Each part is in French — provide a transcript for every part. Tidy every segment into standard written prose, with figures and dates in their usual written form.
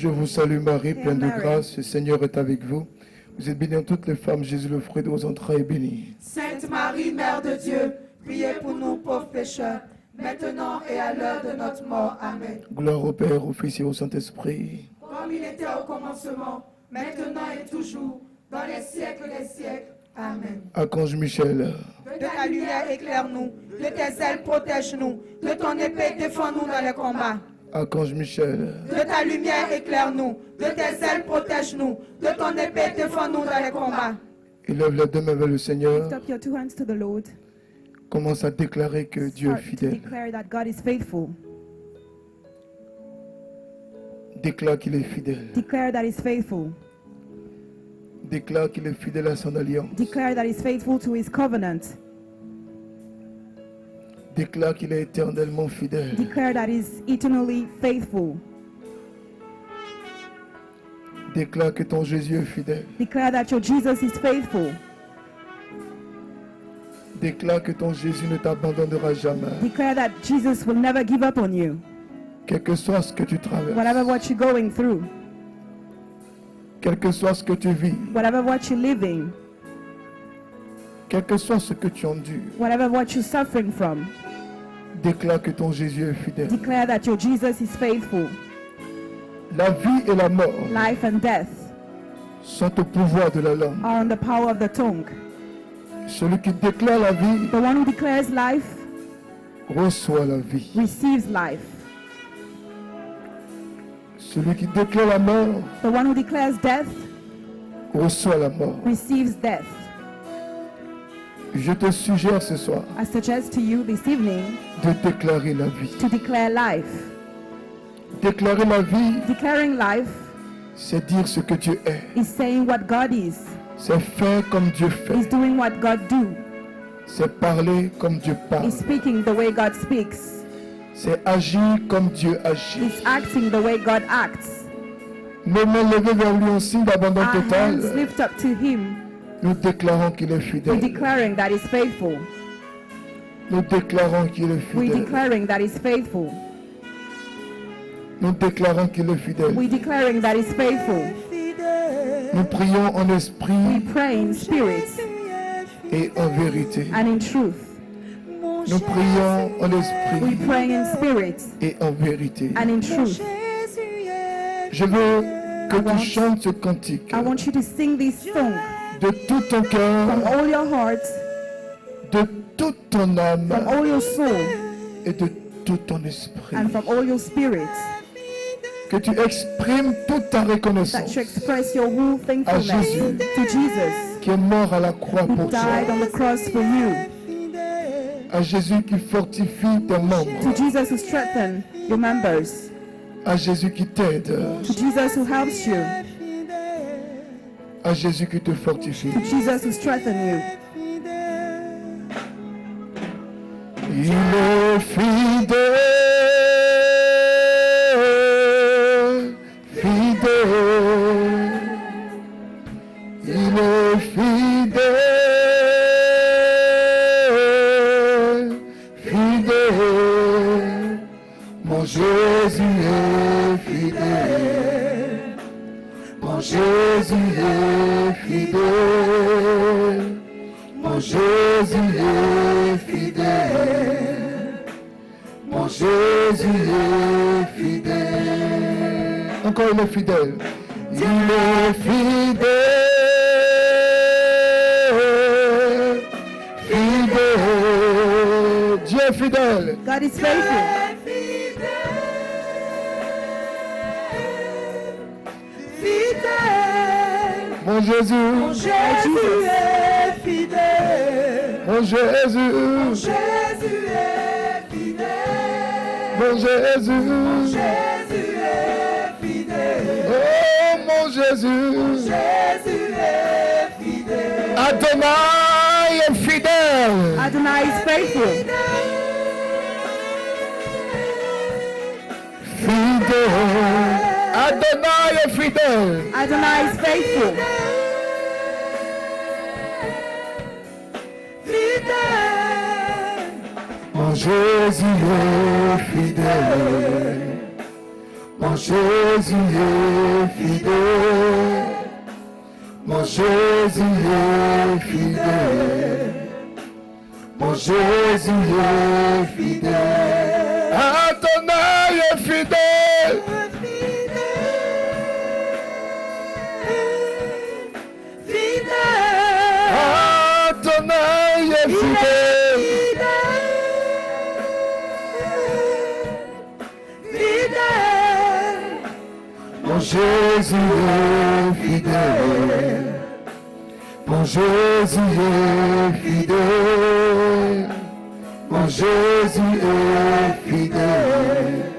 Je vous salue Marie, Hail pleine de Mary. grâce, le Seigneur est avec vous. Vous êtes bénie entre toutes les femmes, Jésus, le fruit de vos entrailles, est béni. Sainte Marie, Mère de Dieu, priez pour nous pauvres pécheurs, maintenant et à l'heure de notre mort. Amen. Gloire au Père, au Fils et au Saint-Esprit. Comme il était au commencement, maintenant et toujours, dans les siècles des siècles. Amen. Archange Michel, De ta lumière éclaire-nous, de tes ailes protège-nous, de ton épée défends-nous dans les combats. Archange Michel, De ta lumière éclaire-nous, de tes ailes protège-nous, de ton épée défends-nous dans les combats. élève les deux mains vers le Seigneur. Lift up your two hands to the Lord. Commence à déclarer que Dieu est Start to fidèle. declare that God is faithful. Déclare qu'il est fidèle. Declare that He's faithful. Déclare qu'il est fidèle à son alliance. Declare that He's faithful to His covenant. Déclare qu'il est éternellement fidèle. Declare that He's eternally faithful. Déclare que ton Jésus est fidèle. Declare that your Jesus is faithful. Déclare que ton Jésus ne t'abandonnera jamais. Declare that Jesus will never give up on you, Quel que soit ce que tu traverses, whatever what you're going through, quel que soit ce que tu vis, whatever what you're living, quel que soit ce que tu endures, whatever what you're suffering from. déclare que ton Jésus est fidèle. Declare that your Jesus is faithful. La vie et la mort Life and death sont au pouvoir de la langue. are on the power of the tongue. Celui qui déclare la vie The one who declares life reçoit la vie. receives life. Celui qui déclare la mort The one who declares death reçoit la mort. receives death. Je te suggère ce soir I suggest to you this evening de déclarer la vie. to declare life. Déclarer la vie, Declaring life c'est dire ce que Dieu est. is saying what God is. C'est faire comme Dieu Is fait. doing what God do. C'est parler comme Dieu parle. Is speaking the way God speaks. C'est agir comme Dieu agit. Is acting the way God acts. Nos mains levées vers lui en signe d'abandon Our hands total. lift up to Him, Nous déclarons qu'il est we're fidèle. declaring that He's faithful. Nous déclarons qu'il est We're fidèle. declaring that He's faithful. Nous déclarons qu'il est fidèle. We're declaring that He's faithful. Nous prions en We esprit pray in spirit et en vérité. and in truth. Nous prions en We esprit pray in spirit et en vérité. and in truth. Je veux que tu chantes ce cantique I want you to sing this song de tout ton from cœur, all your heart, de toute ton âme from all your soul, et de tout ton esprit. and from all your spirit. Que tu exprimes toute ta That reconnaissance you express your whole thankfulness Jésus. to Jesus, qui est mort à la croix who pour toi. died on the cross for you. À Jésus qui fortifie tes membres. To Jesus who strengthens your members. À Jésus qui t'aide. To Jesus who helps you. À Jésus qui te fortifie. To Jesus who strengthens you. Il est fidèle, fidèle. Il est fidèle, fidèle. Mon Jésus est fidèle. Mon Jésus est fidèle. Mon Jésus est fidèle. Mon Jésus est fidèle. Encore il est fidèle. Il est fidèle. Fidèle. Dieu est fidèle. God is faithful. Mon Jésus. Jésus est fidèle. Mon Jésus. Jésus est fidèle. Mon Jésus. Jésus est fidèle. Oh mon Jésus. Jésus est fidèle. Adonai est fidèle. Adonai is faithful. Fidèle. Adonai est fidèle. Adonai is faithful. Mon Jésus est fidèle. Mon Jésus est fidèle. Mon Jésus est fidèle. Mon Jésus est fidèle. Adonai est fidèle. Adonai est fidèle. Mon Jésus est fidèle. Mon Jésus est fidèle. Mon Jésus est fidèle.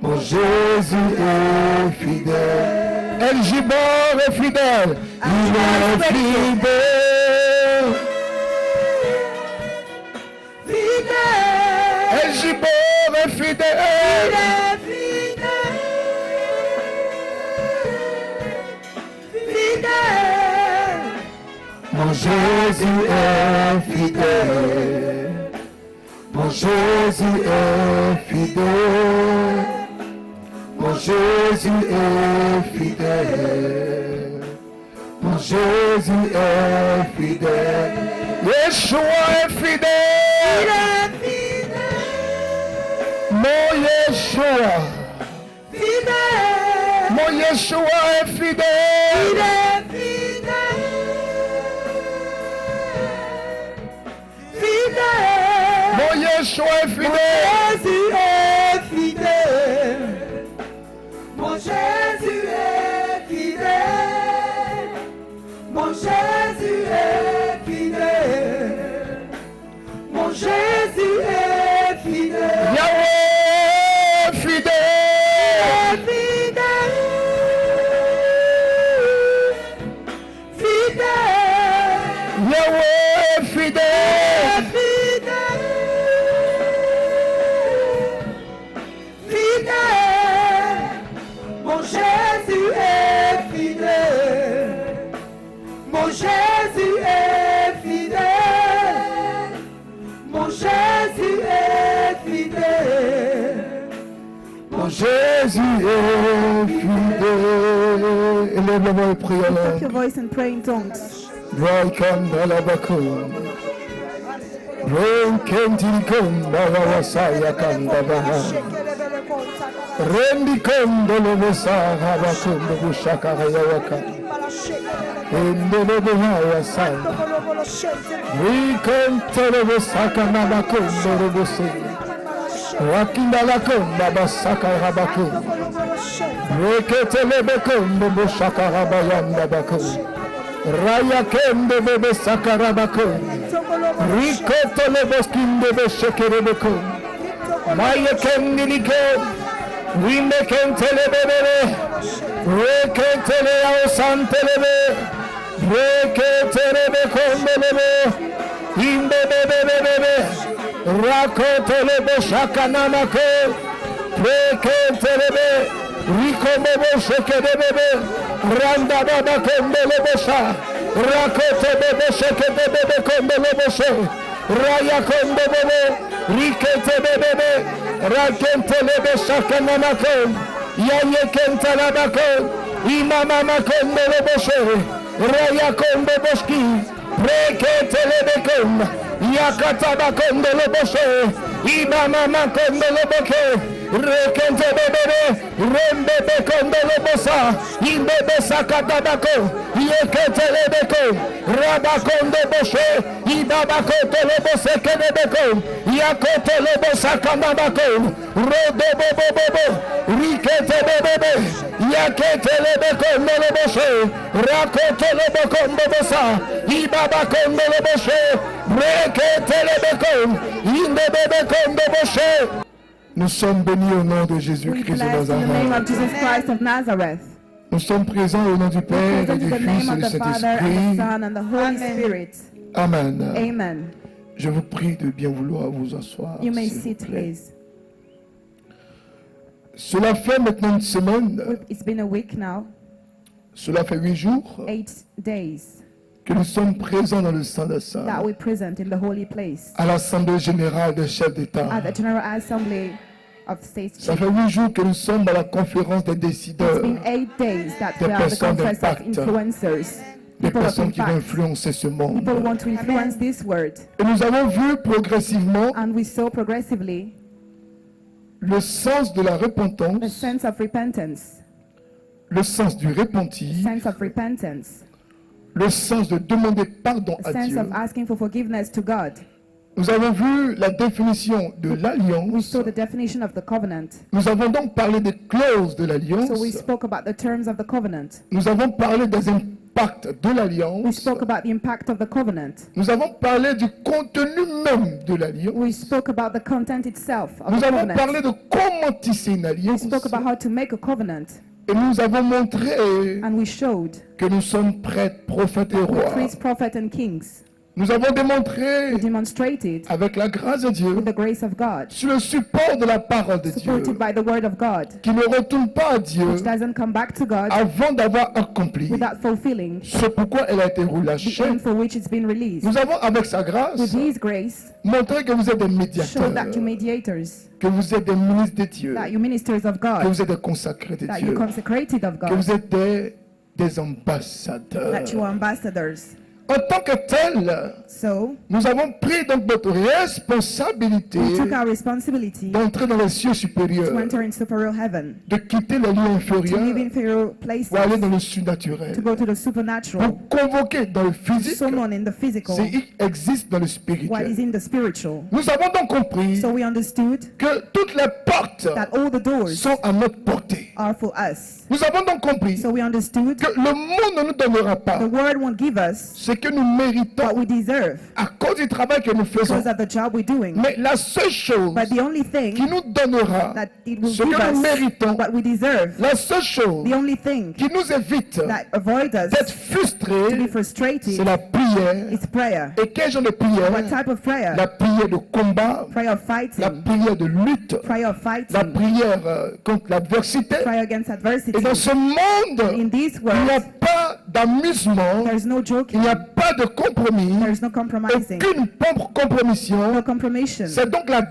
Mon Jésus est fidèle. El Gibor est fidèle. Il est fidèle. El Gibor est fidèle. Mon Jésus est fidèle. Mon Jésus est fidèle. Mon Jésus est fidèle. Mon Jésus est fidèle. Yeshua est fidèle. Mon Yeshua. Mon Yeshua est fidèle. Mon Yeshua est fidèle. Mon Jésus est fidèle. Mon Jésus est fidèle. Mon Jésus est fidèle. Yahweh est fidèle. Yahweh est fidèle. Mon Jésus est fidèle. Mon Jésus est fidèle. Mon Jésus est fidèle. Mon Jésus est fidèle. Élève la voix et prie Lift up alors. your voice and pray in tongues. Braikanda la bakum. Braikentilikunda la wasaya kanda baha. Rendikondo lo wasaha bakundo bushaka hayawaka. Endele buhaya sana. Rikonto lo wasaka na bakundo lo busi. Wakinda la kumba basaka rabakum. Reketele bakundo bushaka rabayanda bakum. Raya kende bebe sakarabako. Riko tole boskinde be shekerebeko. Maya kendi liko. Winde kentele bebe. Reketele ausantele be. Reketele be kondelebe. Inde bebe bebe. Rako tole bo shakanamako. Reketele be. Riko bebe shekerebebe. Randa baba kondele bosha, rakote bebe shekete bebe kondele boshe, raya konde bebe, rikete bebe, rakente lebe shakana makon, yaye kente labakon, imama makondele boshe, raya konde boski, rekete lebe kon, yakata bakondele boshe, imama makondele boke. Rekente bebe, rembe kondele bosa, imbe sakatabako, yekete lebeko, rabakonde boshe, ibabako telebose kenebeko, yakote lebosa kanabako, rodo bobo, rikete bebe, yakete lebeko neleboshe, rakote lebeko ndebosa, ibabakonde leboshe, rekete lebeko, inde bebe ndeboshe. Nous sommes bénis au nom de We Jésus-Christ de bless in the name Nazareth. of Jesus Christ of Nazareth. Nous sommes présents au nom du Père et Present du in the Fils name et of du the Father and the Saint-Esprit. Son and the Holy Spirit. Amen. Amen. Je vous prie de bien vouloir vous asseoir. You may s'il vous sit, plaît. please. Cela fait maintenant une semaine, It's been a week now, cela fait 8 jours 8 days, que nous sommes présents dans le Saint des Saints, that we present in the holy place à l'Assemblée Générale des chefs at d'État, the General Assembly of state Ça chief. fait 8 jours que nous sommes dans la conférence des It's décideurs, been 8 days that Des we are the personnes conference of d'impact. influencers. des People of personnes qui vont impact. influencer ce monde. People who want to influence this world. Et nous avons vu progressivement And we saw progressively le sens de la the repentance, sense of repentance. le sens du repenti, Sense of repentance. le sens de demander pardon A à sense Dieu. of asking for forgiveness to God. Nous avons vu la définition de We l'alliance. saw the definition of the covenant. Nous avons donc parlé des clauses de So we l'alliance. spoke about the terms of the covenant. Nous avons parlé des impacts de We l'alliance. spoke about the impact of the covenant. Nous avons parlé du contenu même de l'alliance. We spoke about the content itself of Nous the avons covenant. parlé de comment tisser une We alliance. spoke about how to make a covenant. Et nous avons montré And we showed que nous sommes prêtres, prophètes et with rois. priests, prophets, and kings. Nous avons démontré We demonstrated avec la grâce de Dieu, with the grace of God, sur le support de la parole de Dieu, supported by the word of God, qui ne retourne pas à Dieu which doesn't come back to God avant d'avoir accompli without fulfilling ce pourquoi elle a été the relâchée. end for which it's been released. Nous avons, avec sa With grâce, His grace, montré que vous êtes des show médiateurs, that you're mediators, que vous êtes des ministres de Dieu, that you're ministers of que God, vous êtes des consacrés de that Dieu, you're consecrated of que God, vous êtes des ambassadeurs. that you are ambassadors. En tant que tel, So nous avons pris donc notre responsabilité we took our responsibility d'entrer dans les cieux to supérieurs, enter in superior heaven, de quitter les lieux to live inférieurs inferior places, pour aller dans to le surnaturel, go to the supernatural, pour convoquer dans le physique someone in the physical, ce qui existe dans le what is spirituel. in the spiritual. Nous avons donc compris So we understood que toutes les portes that all the doors sont à notre portée. are for us. Nous avons donc compris So we understood que le monde ne nous donnera pas the word won't give us ce que nous méritons what we deserve à cause du travail que nous faisons. because of the job we're doing. Mais la seule chose But the only qui thing nous donnera that it will ce give que nous us méritons, what we deserve, la seule chose the only thing qui nous évite that avoids us d'être to frustrés, be c'est frustrated la prière. is prayer. Et quel genre de prière? What type of prayer? La prière de combat, Prayer of la fighting, prière de lutte, prayer of la fighting, prière contre l'adversité. prayer against adversity. Et dans ce monde, In this il n'y a world, pas d'amusement, there's no il joking, n'y a pas de compromis, there's no compromising, aucune compromission. no compromission. C'est donc la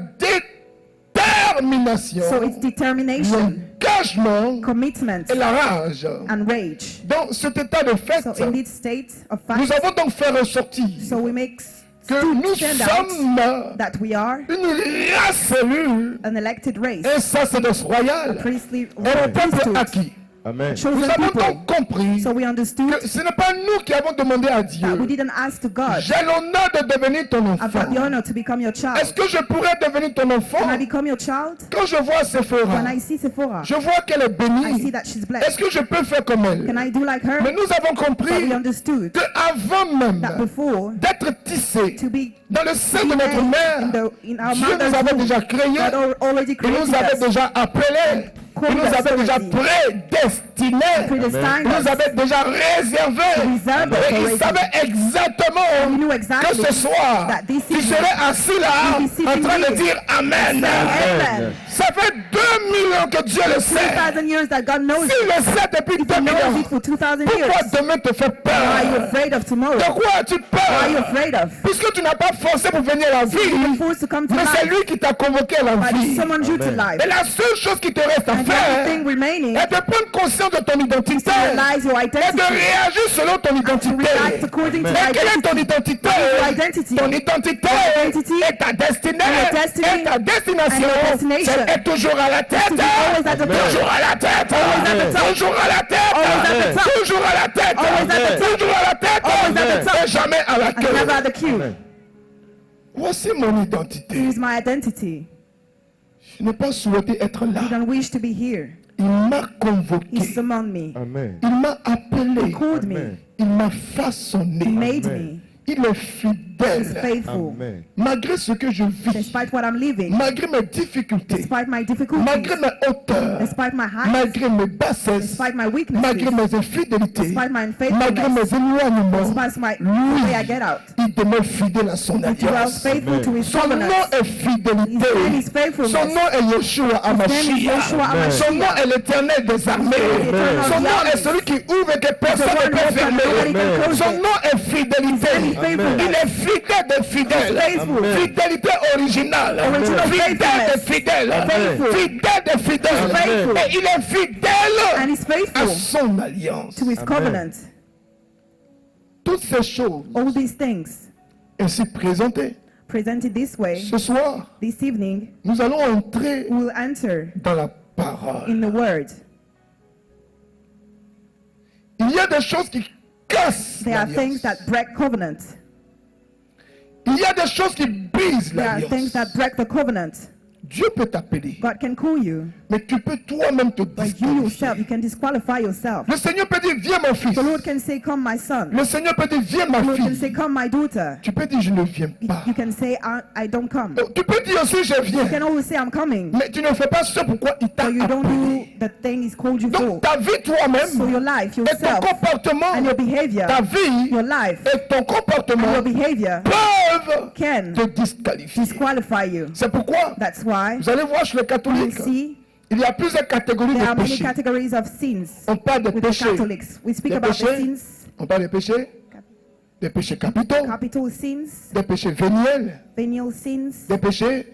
détermination, So it's determination, l'engagement commitment, et la rage. and rage. Dans cet état de fait, So in this state of nous fight, avons donc fait ressortir so we make que nous stand out sommes that we are une race élue, an elected race, un sacerdoce royal, priestly un peuple priesthood, acquis. Amen. Nous chosen avons people. donc compris So we understood que ce n'est pas nous qui avons demandé à that we Dieu. didn't ask to God, J'ai l'honneur de devenir ton I've enfant. got the honor to become your Est-ce child. que je pourrais devenir ton enfant? Can I become your child? Quand je vois Sephora, When I see Sephora, je vois qu'elle est I see bénie. that she's Est-ce blessed. que je peux faire comme elle? Can I do like her? Mais nous avons But we compris understood qu'avant même that before, d'être tissé to be dans le sein de made notre mère, in our Dieu nous mother's avait womb, déjà créé, God already il nous created avait us, déjà appelés, il nous avait déjà prédestinés, predestined il nous us, avait déjà réservés. reserved us Et il already. savait He exactement knew que exactly ce soir, that this tu evening serais assis là you'll be sitting en train de here. dire Amen. Amen. Ça fait 2000 ans que Dieu le sait. 2,000 years that God knows S'il le sait depuis He 2000 knows ans, it for 2,000 pourquoi years. demain te fait Why are you peur? afraid of tomorrow? De quoi as-tu What are you peur? afraid of? Puisque tu n'as pas forcé pour venir à la You've been vie, forced to come to mais c'est life, lui qui t'a convoqué à la but vie. He summoned you to Amen. life. Et la seule chose qui te reste à And the only faire thing remaining est de prendre conscience de ton identité realize your et de identity. réagir selon ton To identité. react according to Et your quelle est ton identity. identité? Your identity. Ton identité identity est ta destinée. and your destiny Et ta destination, and your destination. c'est être toujours à la tête. To be always at the top. Toujours à la tête. Always at the top. Toujours à la tête. Always at the top. Toujours à la tête. Always at the top. Toujours à la tête. Always at the top. Et jamais à la And never at queue. the queue. Amen. Voici mon identité. Here's my identity. Je n'ai pas souhaité être là. You don't wish to be here. Il m'a He convoqué. summoned me. Amen. Il m'a appelé. Called me. Amen. Il m'a He façonné. made Amen. me. Il est He's fidèle. faithful. Amen. Malgré ce que je vis, Despite what I'm living, malgré mes difficultés, despite my difficulties, malgré mes hauteurs, despite my height, malgré mes bassesses, despite my weaknesses, malgré mes infidélités, despite my malgré mes unfaithfulness, éloignements, despite my lui, way I get out, il demeure fidèle à son he dwells alliance. faithful to his Son nom covenants. est His fidélité. name is Son faithfulness. nom est Yeshua His name is Hamashiach. Yeshua Amen. Son nom HaMashiach. est l'éternel des armées. Amen. Son nom est celui qui ouvre et que personne ne peut fermer. Nobody can close Son it. nom est fidélité. faithful. Il est fidèle de fidèles. Faithful. Fidélité originale. Original Fidèle de faithfulness. fidèles. Faithful. Fidèle de fidèles. Faithful. Et il est fidèle And he's à faithful son alliance. to his covenant. Toutes ces choses All these things ainsi présentées, presented this way, ce soir, this evening, nous allons entrer we will enter dans la parole. in the word. Il y a des choses qui cassent There are l'alliance. things that break covenant. Il y a des choses qui brisent There are things l'alliance. that break the covenant. Dieu peut t'appeler, God can call you, mais tu peux toi-même te but you yourself, disqualifier. you can disqualify yourself. Le Seigneur peut dire, viens mon fils. The Lord can say, come my son. Le Seigneur peut dire, viens ma The Lord can fille. say, come my daughter. Tu peux dire, je ne viens pas. You can say, I don't come. Tu peux dire aussi, je You can viens. always say, I'm coming. Mais tu ne fais pas ce pourquoi il t'a But you don't do appelé. the thing he's called you for. Donc ta vie toi-même So your life, et ton yourself, comportement, and your behavior, ta vie your life, et ton and comportement your behavior peuvent can te disqualifier. disqualify you. C'est pourquoi That's why vous allez voir chez les you catholiques, see il y a plusieurs catégories there de are many péchés. categories of sins On parle de with the péchés. Catholics. We speak Des about the péchés, sins, on parle des péchés capitaux, capital sins, des péchés véniels, venial sins, des péchés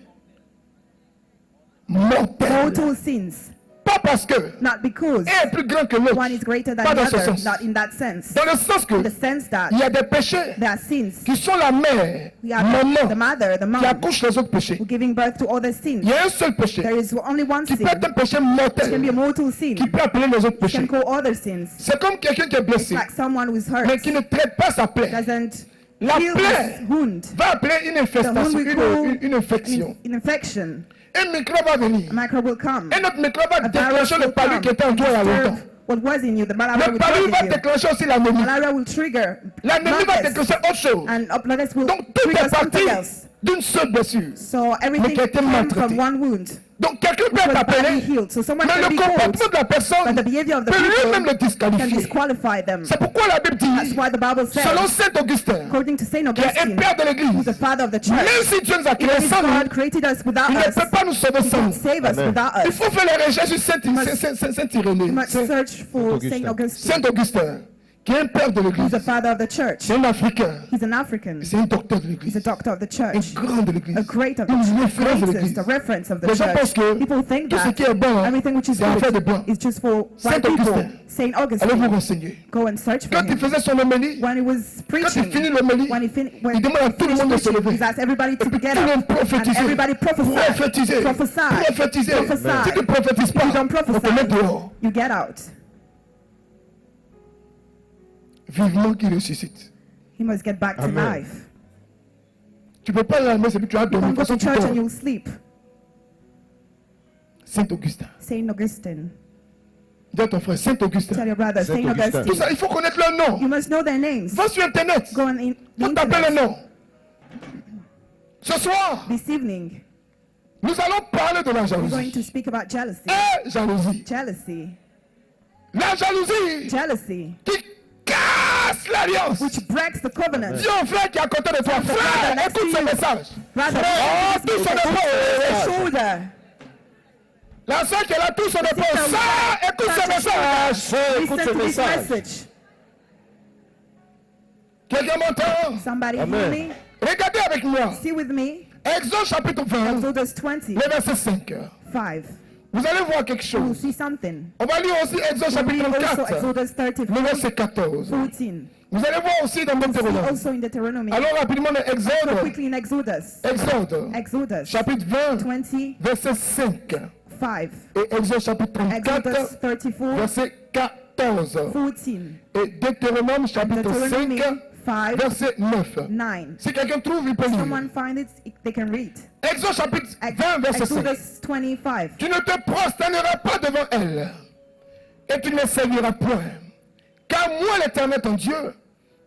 mortels. mortal sins. Pas parce que Not because un est plus grand que l'autre. one is greater than Pas the dans ce other, sens. not in that sense. Dans le sens que In the sense that il y a des péchés there are sins. qui sont la mère, We are the maman, mother, the qui mom, accouche les autres péchés. who giving birth to other sins. Il y a un seul péché There is only one qui sin. peut être un péché It can be a mortel, mortal sin. qui peut appeler les autres Can péchés. call other sins. C'est comme quelqu'un qui est blessé, Like someone who is mais hurt qui ne traite pas sa plaie. doesn't La heal plaie this wound. va appeler une The wound infestation, we call une infection. an infection. Un microbe va venir. A microbe will come. Un autre microbe va A virus déclencher le will palu come qui était en and toi il y a longtemps. disturb what was in you. The malaria Le will palu trigger va you. déclencher aussi l'anémie. Malaria will trigger L'anémie va bloodless, déclencher autre chose. and bloodless will Donc tout trigger est parti something else. d'une seule blessure. So everything qui a été came maltraité. from one wound. Donc quelqu'un Which peut was badly t'appeler, healed. So someone mais can le be called, comportement de la but personne the behavior of the peut lui-même people le can disqualifier. disqualify them. C'est pourquoi la Bible That's dit, why the Bible says, selon Saint Augustin, according to Saint qui est un Augustine, père de who's l'Église, the father of the church, même si Dieu nous a créés even if sans nous, God created us without il ne us, peut pas nous sauver He sans can't nous. save us without Il us. faut faire les recherches sur Saint You Irénée, must search for Saint Augustine, Saint Augustin, qui est un père de who's l'Église. the father of the church. C'est un Africain, He's an African. c'est un docteur de He's a l'Église, doctor of the un church, grand de l'Église, a great of une the référence de greatest, l'Église. the reference of the Les gens pensent church. que People think tout ce that qui est bon, everything which is c'est affaire de blanc. good is just for Saint white people. Augustin. Saint Allez vous Augustine, renseigner. go and search for Quand il him. faisait son homélie, When he was quand il preaching, finit l'homélie, when il demande à tout le monde de se lever. he's asked everybody to Et puis get tout le up, monde and prophétiser. everybody prophesied. Prophétiser. Prophesy. Prophétiser. Prophesy. Si tu ne prophétises pas, If you don't on te met prophesy, dehors. you get out. Vivement qu'il ressuscite. He must get back to Amen. life. Tu ne peux pas aller à la messe et puis tu vas You dormir. can De go toute to façon, tu church and dors. you'll sleep. Saint Augustin. Saint Augustine. Dis à ton frère, Saint Augustin. Tell your brother, Saint Saint Augustin. Tout Augustine. ça, il faut connaître leur nom. You must know their names. Va sur Internet. Go on the Faut taper le internet. nom. Ce soir, This evening, nous allons parler de la we're going jalousie. to speak about jealousy. Et jalousie. Jealousy. La jalousie Jealousy, qui casse l'alliance. which breaks the covenant. Dis au frère qui est à côté de toi, frère, next écoute to ce you. message. Brother, Oh, tout son épaule. shoulder. La soeur qui est là, tout son épaule. Ça, écoute ce message. Écoute Listen ce to this message. message. Quelqu'un m'entend? Somebody hear Amen. me? Regardez avec moi. See with me. Exode chapitre 20, Exodus 20, le verset 5. 5. Vous allez voir quelque You'll chose. see something. On va lire aussi Exode We'll chapitre read also 34, Exodus 30, le verset 14. 14. Vous allez voir aussi dans See Deutéronome. also in Deuteronomy. Allons rapidement dans Go Exode. quickly in Exodus. Exode Exodus chapitre 20, 20, verset 5. 5. Et Exode chapitre Exodus 34, 34, verset 14. 14. Et Deutéronome chapitre Deuteronomy 5, 5, verset 9. 9. Si quelqu'un trouve, il peut lire. Someone find it, they can read. Exode chapitre 20, verset 5. Exodus 25. Tu ne te prosterneras pas devant elle, et tu ne les serviras point. Car moi, l'Éternel ton Dieu,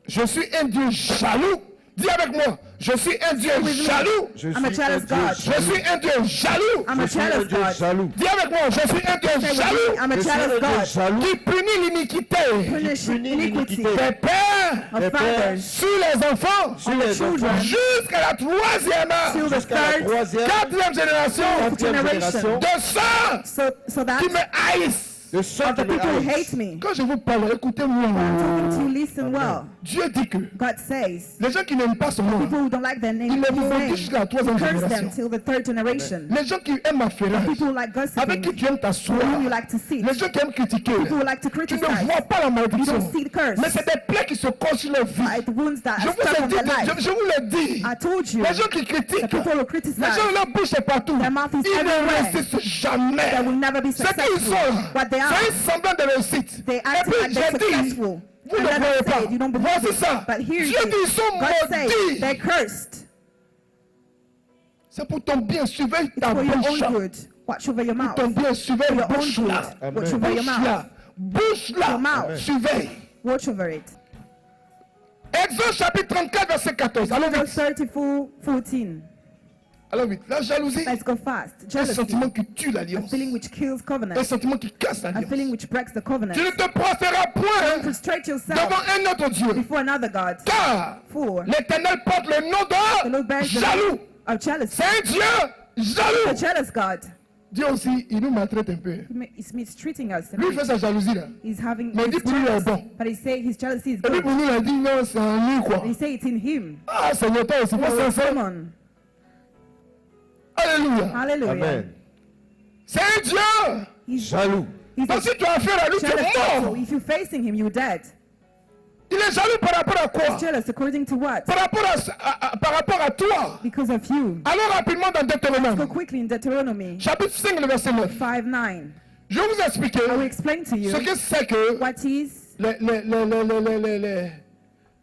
je suis un Dieu jaloux. Dis avec moi, je suis un Dieu jaloux. Je I'm a suis jealous un Dieu God. Je suis un Dieu jaloux. I'm a Je suis un jealous Dieu God. jaloux. Dis avec moi, je suis un Dieu Say with me, jaloux I'm a Je suis un jealous Dieu God. jaloux qui punit l'iniquité Punish punit iniquity l'iniquité des pères of des pères fathers sur les enfants sur les children. enfants jusqu'à la troisième, till the jusqu'à la third, troisième, quatrième génération quatrième generation. génération de ceux so that qui me haïssent de ceux of qui the me people who haïssent. hate me. Quand je vous parle, écoutez-moi. Talking to you, listen well. Dieu dit que God says, les gens qui n'aiment pas son nom, people who don't like their name, il les his maudit name, jusqu'à la he troisième curse them génération. till the third generation. Les gens qui aiment affairer, People who like avec qui gossiping, tu aimes t'asseoir, whom you like to sit, les gens qui aiment critiquer, people who like to tu ne criticize, vois pas la you malédiction. don't see the curse. Mais c'est des plaies qui se collent sur leur vie. Like the wounds that Je are vous stuck ai on dit, their life. je vous l'ai dit. I told you, Les gens qui the critiquent, people who les criticize, gens leur bouche est partout. Their mouth is Ils ne everywhere. réussissent jamais. they will never be Ce qu'ils successful. sont, What they are, c'est un semblant de réussite. they Et act puis like they're j'ai dit, successful. vous And ne then croyez I pas. said, you don't believe Voici it. ça. But here Dieu it dit, ils is. sont God says, maudits. they're cursed. C'est pour ton bien, surveille It's ta for your bouche. own good. Watch over your Pour mouth. ton bien, surveille For your own bouche good. là. Watch over your Bouche mouth. là. Bouche là. Your mouth. Surveille. Watch over it. Exode chapitre 34, verset 14. Allons Proverbs vite. 34:14. Allons vite. La jalousie, Let's go fast. un Jealousy, sentiment qui tue a l'alliance. feeling which kills Un covenant, sentiment qui casse a feeling l'alliance. which breaks the covenant. Tu ne te prosterneras point Prostrate yourself devant un autre Dieu. before another God. Car For l'Éternel porte le nom the de Lord bears the jaloux. name of jealousy. C'est un Dieu jaloux. A jealous God. Dieu aussi, il nous maltraite un peu. He's mistreating us. Lui, il fait sa jalousie là. He's having. Mais il dit he's pour lui, il est jealous. bon. But he say his jealousy is Et puis good. pour nous, il a dit non, c'est en lui quoi. He say it's in him. Ah, Seigneur, toi aussi, pas Oh, come sincère. on. Alléluia. Hallelujah. Amen. C'est un Dieu. He's, Jaloux. he's Donc a si tu as affaire à lui, tu jealous es God. So mort. if you're facing him, you're dead. Il est jaloux par rapport à quoi? Jealous according to what? Par rapport à toi. Because of you. Allons rapidement dans Go Deutéronome. quickly in Deuteronomy Chapitre 5, le verset 9. 5:9. Je vais vous expliquer I will explain to you ce que c'est que what is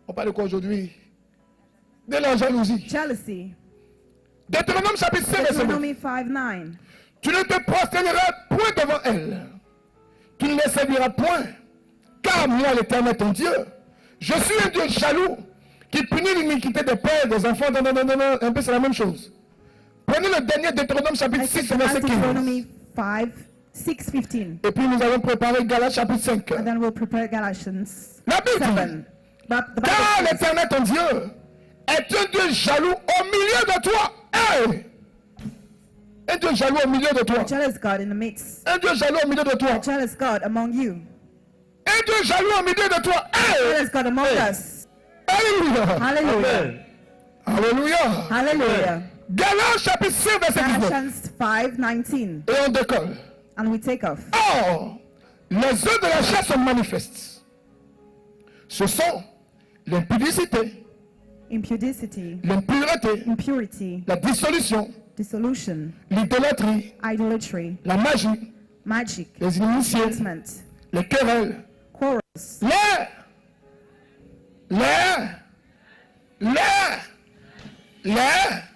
on parle de quoi aujourd'hui? De la jalousie. jealousy. Deutéronome chapitre 5, verset 9. Deuteronomy 5:9. Tu ne te prosterneras point devant elle. Tu ne les serviras point. Car moi, l'Éternel, ton Dieu, je suis un Dieu jaloux qui punit l'iniquité des pères, des enfants. Non, un peu c'est la même chose. Prenez le dernier Deutéronome chapitre I 6, said verset 15. Deuteronomy 5:6-15. Et puis nous allons préparer Galates chapitre 5. And then we'll prepare Galatians La Bible dit, 7. But the car Bible says, l'Éternel, ton Dieu, est un Dieu jaloux au milieu de toi. Hey! Un Dieu jaloux au milieu de toi. jealous God in the midst. Un Dieu jaloux au milieu de toi. Jealous God among you. Un Dieu jaloux au milieu de toi. Hey! Jealous God among us. Alléluia. Hallelujah. Amen. Alléluia. Hallelujah. Galates chapitre 5, verset 19. Galatians 5:19. Et on décolle. And we take off. Or, les œuvres de la chair sont manifestes. Ce sont l'impudicité, Impudicity, l'impureté, impurity, la dissolution, dissolution, l'idolâtrie, idolatry, la magie, magic, les initiés, enchantment, les querelles, quarrels,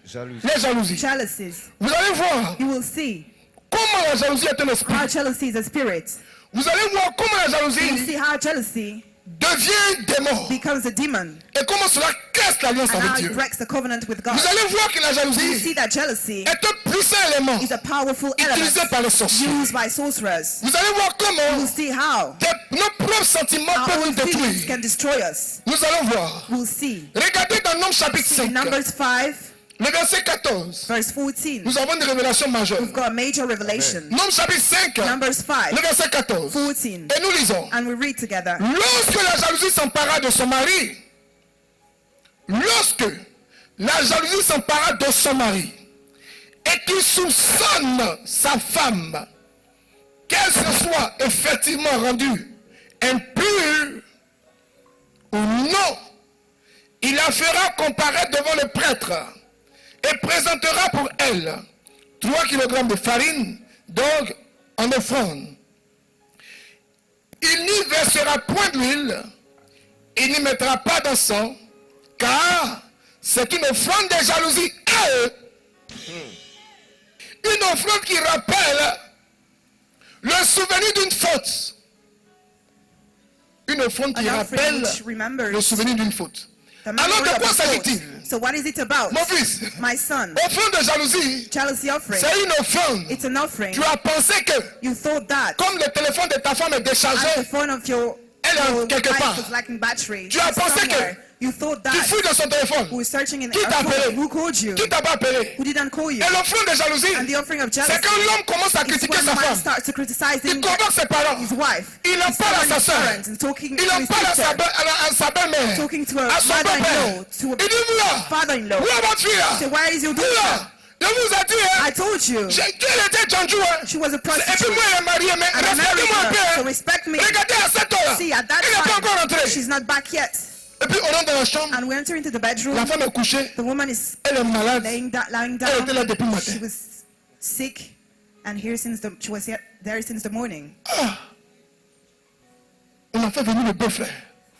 Jalousie. les jalousies. jealousies. Vous allez voir You will see comment la jalousie est un esprit. how jealousy is a spirit. Vous allez voir comment la You will jalousie see how jealousy devient démon. becomes a demon Et comment cela casse l'alliance and avec how Dieu. it breaks the covenant with God. Vous allez voir que la You will jalousie see that jealousy est un puissant élément is a powerful utilisé element par les sorciers. used by sorcerers. Vous allez voir You will comment see how nos propres sentiments our peuvent own nous feelings détruire. can destroy us. Nous allons voir. We'll see. Regardez dans Nombre chapitre 5, In Numbers 5, le verset 14. verse 14, Nous avons une révélation majeure. we've got a major revelation. Nombre chapitre 5, Numbers 5, le verset 14. 14, Et nous lisons. and we read together. Lorsque la jalousie s'empara de son mari, et qu'il soupçonne sa femme, qu'elle se soit effectivement rendue impure ou non, il la fera comparaître devant le prêtre et présentera pour elle 3 kg de farine d'orge en offrande. Il n'y versera point d'huile, il n'y mettra pas d'encens, car c'est une offrande de jalousie à eux. Une offrande qui rappelle le souvenir d'une faute. Une offrande qui An offering rappelle which remembers le souvenir d'une faute. the Alors memory de of quoi a fault. s'agit-il? So what is it about? Mon fils, My son, offrande de jalousie, jealousy offering. c'est une offrande. It's an offering. Tu as pensé que, You thought that comme le téléphone de ta femme est as the déchargé, phone of your elle est quelque wife part. was lacking battery. Tu as pensé somewhere. You thought Tu that. fouilles dans son téléphone. Who was searching in Qui t'a her phone? appelé? Who called you? Qui t'a pas appelé? Who didn't call you? Et l'offrande de jalousie, And the offering of jealousy c'est quand l'homme commence à is critiquer when sa man femme. starts to criticize Il convoque ses parents. his wife. Il en He's parle à telling sa his soeur. parents and talking Il to en his parle à sister, sa belle-mère. talking to her À son mother-in-law, père. to Il dit, voilà. a father-in-law. Où est votre fille? Say, where is your Là. daughter? Je vous ai dit, hein. I told you. Elle était Janjou, hein. She was a Et puis prostitute. moi, elle est mariée, mais And I married respectez-moi un peu, her, so hein. respect me. Regardez à cette heure. See, at that Elle n'est pas encore time, rentrée. she's not back yet. Et puis on rentre dans la chambre. And we enter into the La bedroom. femme est couchée. The woman is Elle est malade. lying Elle était là down. depuis le matin. She was sick, and she was there since the morning. Ah. On a fait venir le beau-frère.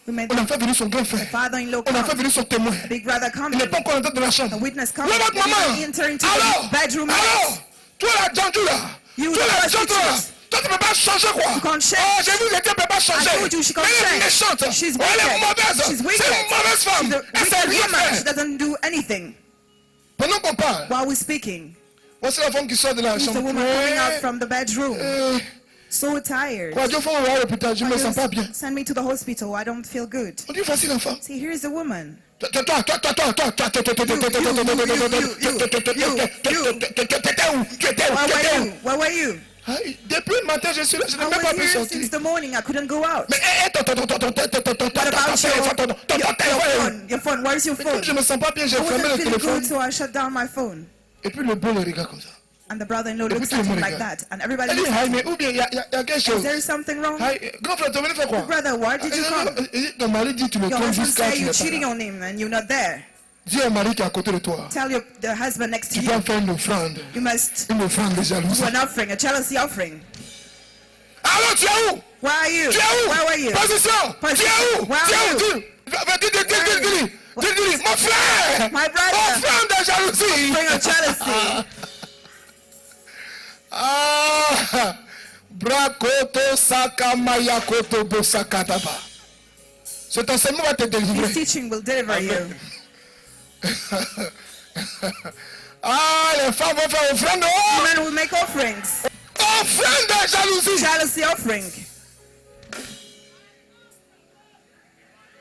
We made On a the fait venir son grand frère. father-in-law On a fait come. venir son témoin. Big brother come. Il n'est pas encore entré dans la chambre. The witness come. Où est votre They didn't maman? enter into Alors, the bedroom. alors, toi la Janjou là. You Toi la the Janjou là. prostitute. Toi tu ne peux pas changer quoi. You can't change. Oh, j'ai vu les deux ne peuvent pas changer. I told you she can't Elle est change. méchante. She's Elle est wicked. mauvaise. She's C'est wicked. une mauvaise femme. She's a Elle s'est wicked rien woman. She fait. doesn't do anything. Pendant qu'on parle, While we're speaking, voici la femme qui sort de la he's the chambre. woman coming out from the bedroom. So tired. Quoi, Dieu faut envoyer à l'hôpital, je ne me sens pas bien. Send me to the hospital. I don't feel good. On dit voici l'enfant. See, here's the woman. Tu étais où? Where were you? Depuis le matin, je suis là, je n'ai I même pas was pu here sortir. since the morning. I couldn't go out. Mais Your phone. Where's your phone? je me sens pas bien, j'ai I fermé wasn't le feeling téléphone. good, so I shut down my phone. Et puis le beau le regarde comme ça. And the brother-in-law Et puis looks tout le at monde him like regarde. that. And everybody Elle dit, looks at him. mais ou bien il y a quelque Is chose. there something wrong? Grand frère, tu es venu faire quoi? Brother, why did you come? Ton mari dit, tu le Your trompes husband jusqu'à say tu you're n'es pas cheating là. on him and you're not there. Dis à un mari qui est à côté de toi, Tell the husband next to tu you. dois faire une offrande. You must Une offrande de jalousie. do an offering, a jealousy offering. Alors tu es où? Where are you? Tu es où? Where were you? Position. Tu es où? Where Tu are es où? you? Dis, mon frère! My brother. Offrande de jalousie! Offering of jealousy. Ah! Brakoto sakamaya koto bosakataba. Cet enseignement va te His délivrer. teaching will deliver you. Ah, les femmes vont faire offrande. Oh! Men will make offerings. Offrande de jalousie. Jealousy offering.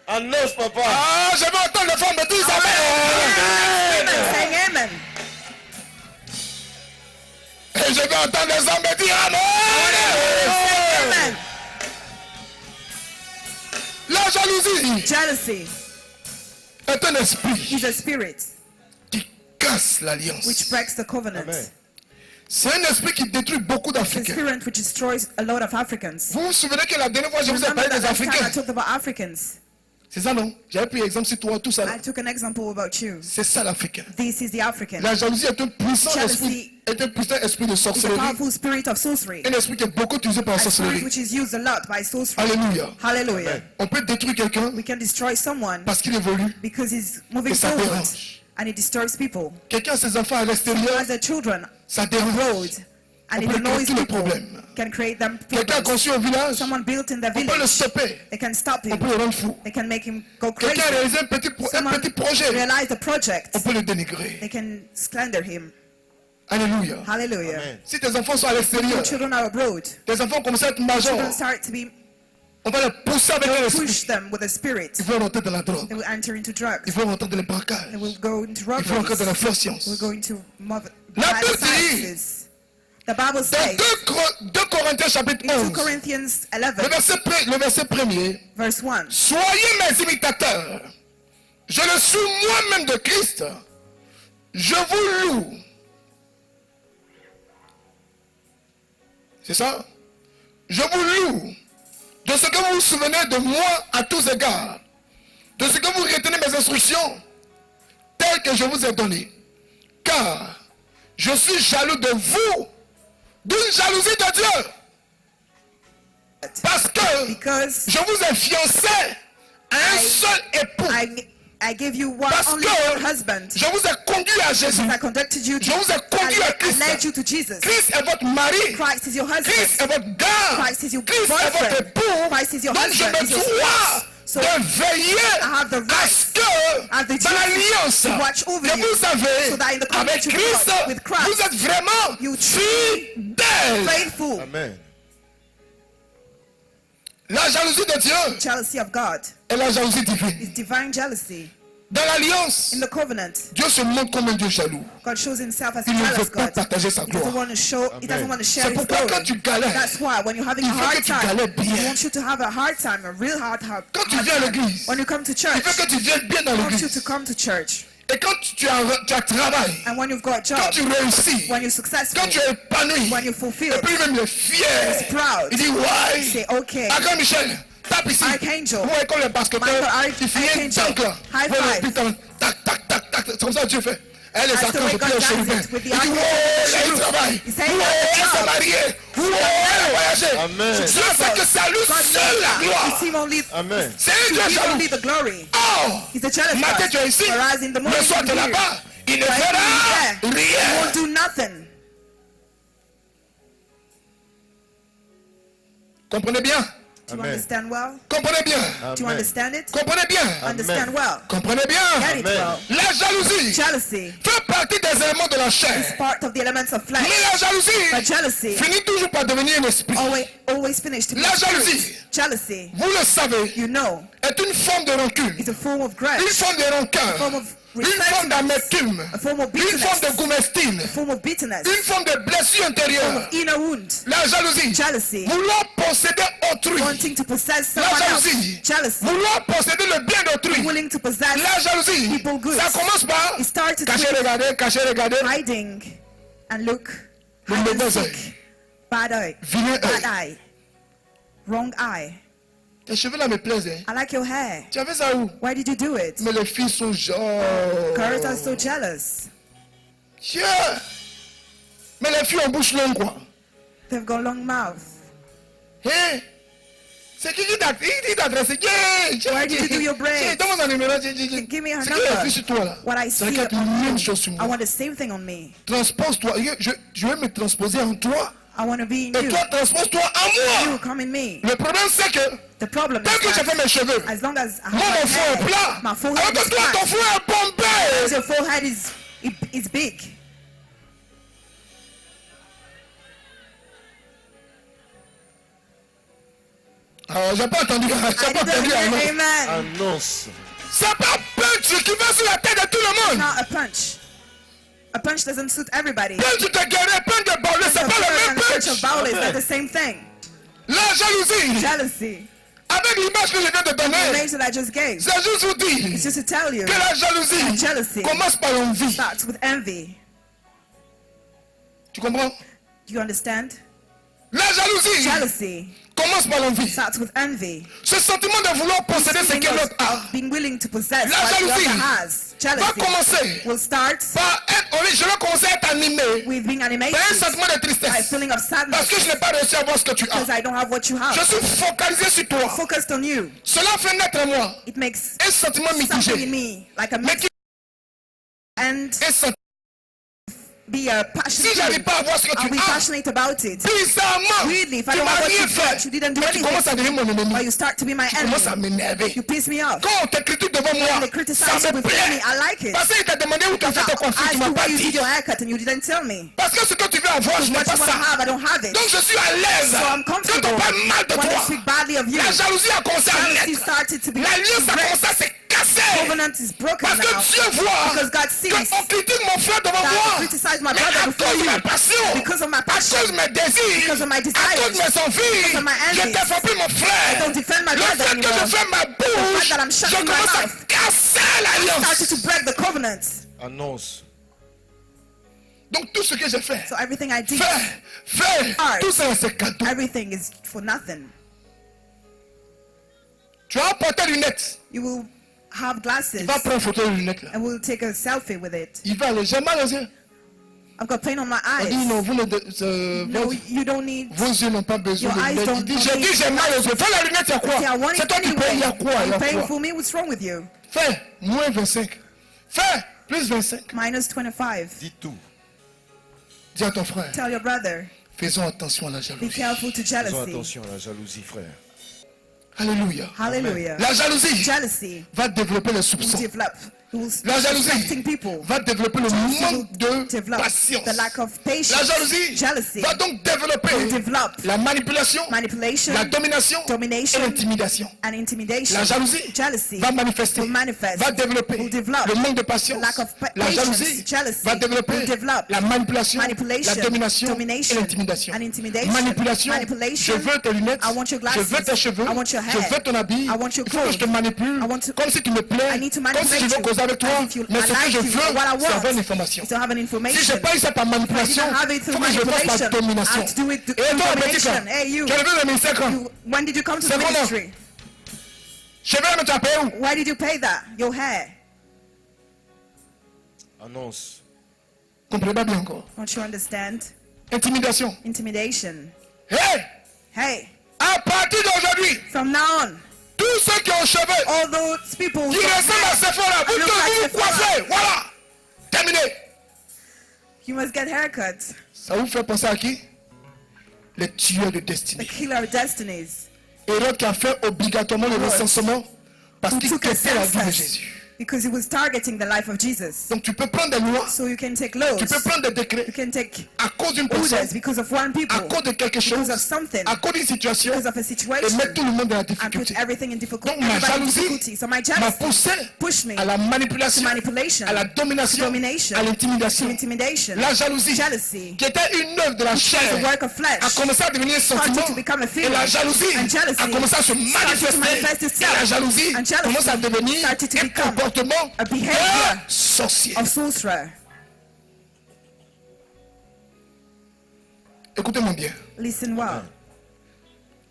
Annonce, papa. Ah, je vais entendre les femmes me dire Amen. amen. Saying amen. Et je vais entendre les hommes me dire amen. Amen. La jalousie Jealousy est un esprit is a spirit qui casse l'alliance. which breaks the covenant. Amen. C'est un esprit qui détruit beaucoup It's a d'Africains. spirit which destroys a lot of Africans. Vous vous souvenez que la dernière fois, je vous ai Remember parlé that des last time I Africains. talked about Africans. C'est ça, non? J'avais pris exemple sur toi, tout ça. I took an example about you. C'est ça l'Africain. This is the African. La jalousie est un puissant Jealousy esprit, est un puissant esprit de It's a sorcellerie. powerful spirit of sorcery. Un esprit qui est beaucoup utilisé par la A spirit sorcellerie. which is used a lot by sorcery. Alléluia. Hallelujah. On peut détruire quelqu'un We can destroy someone parce qu'il évolue. because he's moving Et ça forward dérange. and it disturbs people. Quelqu'un a ses enfants à As l'extérieur, the children ça dérange. road and On it peut annoys créer tous les people, problèmes. can create them Quelqu'un a problems. conçu au village, Someone built in the on peut le village, stopper. they can stop On him. peut le rendre fou. They can make him go crazy. Quelqu'un a réalisé un Someone petit projet, realize the project. on peut le dénigrer. They can slander him. Alléluia. Hallelujah. Amen. Si tes enfants sont à l'extérieur, Your children are abroad. tes enfants commencent à être majeurs, Children start to be on va les pousser avec un esprit. push them with a spirit. Ils vont rentrer dans la drogue. They will enter into drugs. Ils vont rentrer dans les braquages. They will go into Ils vont rentrer robberies. dans la fausse We're science. going to La bad Bible dit- sciences. The Bible Dans says 2 Corinthiens chapitre in 2 11, Corinthians le 11, verset premier, verse 1, soyez mes imitateurs. Je le suis moi-même de Christ. Je vous loue. C'est ça? Je vous loue de ce que vous vous souvenez de moi à tous égards. De ce que vous retenez mes instructions telles que je vous ai données. Car je suis jaloux de vous, d'une jalousie de Dieu. Parce que because je vous ai fiancé à un seul époux. I gave you one Parce only que one husband. je vous ai conduit à Jésus. I conducted you Je vous ai conduit à I led Christ. you to Jesus. Christ est votre mari. Christ is your Christ husband. est votre gars. Christ is your Christ est votre boyfriend. époux. Christ is your Donc je husband, me is your dois So de veiller I have the à right, ce que I have the dans duty l'alliance to watch over que you, vous avez so that in the avec covenant you Christ, got with Christ, vous êtes vraiment you fidèles. faithful. Amen. La jalousie de Dieu jealousy of God est la jalousie divine. is divine jealousy. Dans l'alliance, In the covenant, Dieu se montre comme un Dieu jaloux. God shows himself as a Il ne veut jealous pas God. partager sa He doesn't gloire. want to show, he doesn't want to share C'est his pourquoi quand glory. tu galères, That's why when you're having a il veut que hard tu time, galères bien. he wants you to have a hard time, a real hard Quand tu viens à time. l'église, When you come to il church, veut que tu viennes bien dans he wants you l'église. to come to church. Et quand tu as travail, And when you've got a quand job, tu réussis, when you're successful, quand tu es épanoui, when you're et fulfilled, puis même il est fier, he's proud. il dit ouais. Say, okay. Archange Michel, tape ici. Archangel. Vous voyez comme les basketteurs, Michael il finit un Archangel. tank là. High Voilà, five. puis tac, tac, tac, tac. C'est comme ça que Dieu fait. Et les That's the archanges, way et puis God les does chérubins. it with the Il dit archangel. ouais, là il travaille. He's saying Ouais, that's the elle s'est job. mariée. Ouais, elle a voyagé. Amen. Dieu sait que c'est à lui God seul knows la that. gloire. Receive only, Amen. C'est un Dieu receive jaloux. only the glory. Oh, He's a jealous matin God. tu es ici, Whereas in the morning le soir tu es you're here. là-bas, il ne But fera he won't rien. do nothing. Comprenez bien, Do you Amen. understand well? comprenez bien, Do you Amen. understand it? comprenez bien, Understand well. comprenez bien. Get it Amen. well. La jalousie Jealousy fait partie des éléments de la is chair. part of the elements of Mais flesh. la jalousie But jealousy finit toujours par devenir un esprit. always finish to be La a spirit. jalousie. Jealousy, Vous le savez, you know, est une forme de rancune, is a form of une grudge, forme de rancœur, form of une forme d'amertume, a form of une forme de bitterness, goumestine, a form of bitterness, une forme de blessure form intérieure. of inner wound. La jalousie, Jealousy, vouloir posséder autrui. wanting to possess La someone jalousie, else. Jealousy, vouloir posséder le bien d'autrui. willing to possess, La jalousie, people goods. ça commence par It started cacher, with regarder, cacher, regarder. hiding and look, Le hide and mauvais seek, œil. bad eye, Vilain bad œil. eye, wrong eye. Tes cheveux là me plaisent. Hein. I like your hair. Tu as fait ça où? Why did you do it? Mais les filles sont genre. Girls are so jealous. Yeah. Mais les filles ont bouche longue quoi. They've got long mouth. Hein? C'est qui t'a adressé? Where did you do your braids? Donne-moi ton numéro. Give me her C'est qui a vu number. sur toi là? What I C'est see qu'il y a on une même you, chose sur I moi. want the same thing on me. Transpose-toi. Je vais me transposer en toi. I want to be in Et you. toi, transpose-toi en You moi. come in me. Le problème c'est que The problem tant is que j'ai fait that mes cheveux, as long as I moi mon have front est my plat. hair, my forehead Alors is que toi, ton flat. front est bombé. Your forehead is big. Alors, j'ai pas entendu. I J'ai pas didn't entendu. hear Amen. amen. Annonce. C'est pas punch qui va sur la tête de tout le monde. Not a punch. A punch doesn't suit everybody. Punch de guerrier, punch de balle, c'est A pas le punch même and a punch of punch. bowel is Amen. not the same thing. La jalousie, Jealousy. avec l'image que je viens de The donner, image that I just gave. c'est juste vous dire It's just to tell you que la jalousie that jealousy commence par l'envie. starts with envy. Tu comprends? Do you understand? La jalousie Jealousy commence par l'envie. starts with envy. Ce sentiment de vouloir posséder ce Feeling que l'autre a of being willing to possess La what the jalousie other has. va Jealousy commencer will start par être, je vais commencer à être animé with being animated par un sentiment de by a tristesse. feeling of Parce sadness que je n'ai pas réussi à avoir ce que tu because as. I don't have what you Je have. suis focalisé sur toi. Focused on you. Cela fait naître en moi It makes un sentiment something in mitigé. me like a Mais mix qui and un sentiment. be a Si passionate. j'arrive pas à voir ce que I'll tu be as, passionate about it. bizarrement, Weirdly, if I tu don't m'as have what rien you got, fait. you didn't do Mais tu anything. commences à devenir mon Or ennemi. you start to be my Tu commences à enemy. m'énerver. You piss me off. Quand on te critique devant moi, When they ça criticize me you with me, plaît. I like it. Parce qu'il t'a demandé où tu as fait tes coiffures, I tu asked m'as you pas where you did dit. your haircut and you didn't tell me. Parce que ce que tu veux avoir, je n'ai What pas you want to ça. have, I don't have it. Donc je suis à l'aise. So I'm Quand comfortable. on parle mal de When they toi, speak badly of you, la jalousie a commencé à jealousy naître. started to be L'alliance a commencé à se casser. covenant is broken Parce now. que Dieu voit Because God sees qu'on critique mon frère devant that I moi. criticize my Mais brother à before cause de you ma passion, because of my à passion, cause de mes désirs, because of my à cause de desires. mes envies, because of my je envies. défends plus mon I frère. don't defend my Le brother fait que anymore. je fais ma The bouche, fact that I'm je shutting my commence à mouth. casser I started l'alliance. to break the covenant. Annonce. Donc tout ce que j'ai fait, So everything I did, fais, Art. tout ça c'est cadeau. everything is for nothing. Tu as porté lunettes, You will have glasses il va prendre photo de lunettes là. and we'll take a selfie with it. Il va aller, j'ai mal aux yeux. I've got pain on my Il dit eyes. non, vous ne, No, you don't need. vos yeux n'ont pas besoin Your de eyes lunettes. don't Il dit, need j'ai dit j'ai mal aux yeux. Fais la lunette, il y a quoi? See, I want C'est it toi qui payes, il y a anyway. quoi? Il y You're a paying quoi? for me. What's wrong with you? Fais moins 25. Fais plus 25. Minus 25. Dis tout. Dis à ton frère, Tell your brother. faisons attention à la Be jalousie. careful to Faisons jealousy. attention à la jalousie, frère. Alléluia. Hallelujah. La jalousie Jealousy va développer les will soupçons. develop Who will La jalousie respecting people. va développer le manque de Develop patience. the lack of patience. La jalousie Jealousy va donc développer will develop la manipulation, manipulation, la domination domination, et l'intimidation. and intimidation. La jalousie Jealousy va manifester, will manifest, va développer will develop le manque de patience. lack of La patience. jalousie Jealousy va développer will develop la manipulation, manipulation, la domination domination, et l'intimidation. and intimidation. Manipulation, Manipulation, je veux tes lunettes, I want your je veux glasses, tes cheveux, I want your je hair, veux ton habit, I want your il faut que je te clothes, manipule, I want to- comme si tu me plais, I need to comme si je manipulate veux you, causer avec toi, as if you- mais I ce que like je you, veux, what I c'est avoir want l'information. is to have an Si information. je n'ai pas eu ça par manipulation, If I didn't have it il through faut que je le fasse par manipulation, domination. I have to do it Et through toi, petit domination. frère, Hey, you. tu as levé le ministère quand? When did you come to C'est the comment? ministry? Cheveux, mais tu as payé où? Why did you pay that? Your hair. Annonce. Comprenez pas bien encore. Don't you understand? Intimidation. Intimidation. Hey! Hey, À partir d'aujourd'hui, from now on, tous ceux qui ont cheveux, all those people who qui ressemblent à Sephora, vous look tous like vous Sephora. coiffez, voilà, terminé. you must get haircuts. Ça vous fait penser à qui? Les tueurs de The destinée. killer of destinies. Hérode qui a fait obligatoirement le recensement parce Who qu'il took a quittait la vie de census Jésus. because he was targeting the life of Jesus. Donc tu peux prendre des lois, So you can take laws. tu peux prendre des décrets You can take à cause d'une personne, orders because of one people, à cause de quelque chose, because of something, à cause d'une situation, because of a et situation, mettre tout le monde dans la and put difficulté. everything in difficulty. Donc ma Everybody in jalousie difficulty. So my m'a jealousy poussé pushed me à la manipulation, to manipulation, à la domination, domination, à to l'intimidation. intimidation. La jalousie, Jealousy, qui était une œuvre de la chair, the work of flesh, a commencé à devenir un sentiment. started to become a Et feeling. la jalousie And jealousy a commencé à se started to manifest manifester. itself. Et la jalousie And jealousy commence à devenir started to un become comportement a behavior de sorcier. of sorcerer. Écoutez-moi bien. Listen well.